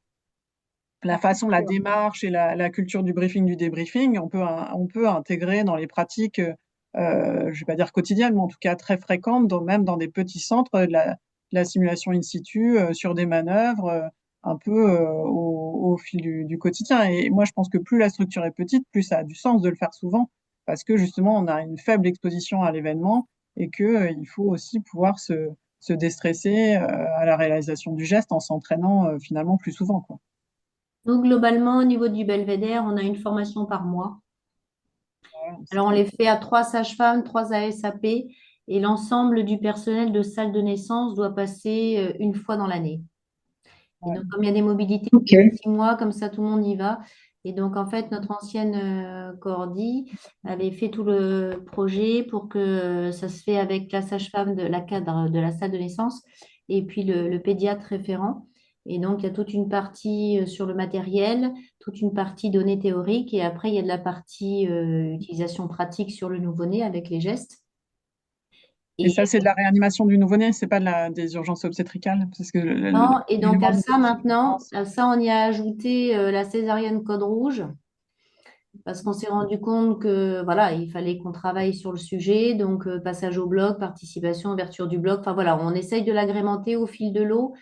façon, la démarche et la culture du briefing, du débriefing, on peut intégrer dans les pratiques, je vais pas dire quotidiennes, mais en tout cas très fréquentes, même dans des petits centres, de la simulation in situ, sur des manœuvres, un peu au fil du quotidien. Et moi, je pense que plus la structure est petite, plus ça a du sens de le faire souvent, parce que justement, on a une faible exposition à l'événement et que il faut aussi pouvoir se déstresser à la réalisation du geste en s'entraînant finalement plus souvent, quoi. Donc, globalement, au niveau du belvédère, on a une formation par mois. Alors, on les fait à 3 sages-femmes, 3 ASAP, et l'ensemble du personnel de salle de naissance doit passer une fois dans l'année. Et donc, comme il y a des mobilités de 6 mois, comme ça, tout le monde y va. Et donc, en fait, notre ancienne Cordy avait fait tout le projet pour que ça se fait avec la sage-femme de la cadre de la salle de naissance et puis le pédiatre référent. Et donc, il y a toute une partie sur le matériel, toute une partie données théoriques, et après, il y a de la partie utilisation pratique sur le nouveau-né avec les gestes. Et ça, c'est de la réanimation du nouveau-né, c'est pas des urgences obstétricales, parce que non, et donc à ça maintenant, à ça on y a ajouté la césarienne code rouge, parce qu'on s'est rendu compte que voilà, il fallait qu'on travaille sur le sujet, donc passage au bloc, participation, ouverture du bloc, enfin voilà, on essaye de l'agrémenter au fil de l'eau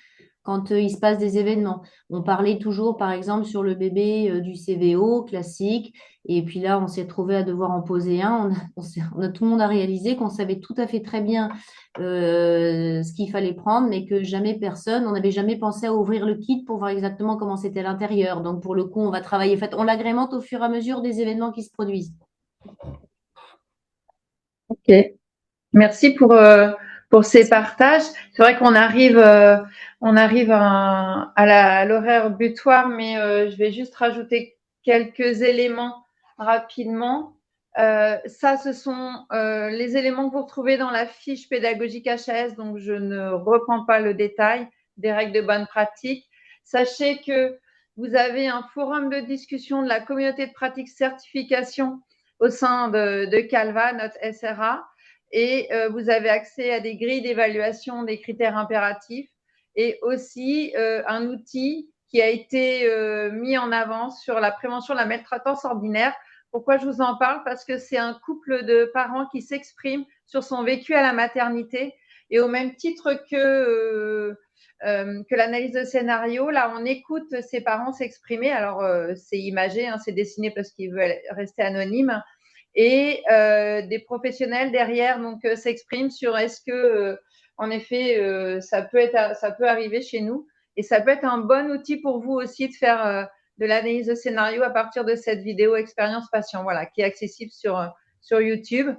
quand il se passe des événements. On parlait toujours, par exemple, sur le bébé du CVO classique, et puis là, on s'est trouvé à devoir en poser un. Tout le monde a réalisé qu'on savait tout à fait très bien ce qu'il fallait prendre, mais que jamais personne, on n'avait jamais pensé à ouvrir le kit pour voir exactement comment c'était à l'intérieur. Donc, pour le coup, on va travailler. En fait, on l'agrémente au fur et à mesure des événements qui se produisent. Ok. Merci pour ces partages. C'est vrai qu'on arrive à l'horaire butoir, mais je vais juste rajouter quelques éléments rapidement. Ça, ce sont les éléments que vous retrouvez dans la fiche pédagogique HAS, donc je ne reprends pas le détail des règles de bonne pratique. Sachez que vous avez un forum de discussion de la communauté de pratique certification au sein de Calva, notre SRA, et vous avez accès à des grilles d'évaluation des critères impératifs et aussi un outil qui a été mis en avant sur la prévention de la maltraitance ordinaire. Pourquoi je vous en parle? Parce que c'est un couple de parents qui s'expriment sur son vécu à la maternité, et au même titre que l'analyse de scénario, là on écoute ces parents s'exprimer. Alors c'est imagé, hein, c'est dessiné parce qu'ils veulent rester anonymes, et des professionnels derrière donc s'expriment sur est-ce que en effet ça peut arriver chez nous, et ça peut être un bon outil pour vous aussi de faire de l'analyse de scénario à partir de cette vidéo expérience patient, voilà, qui est accessible sur YouTube.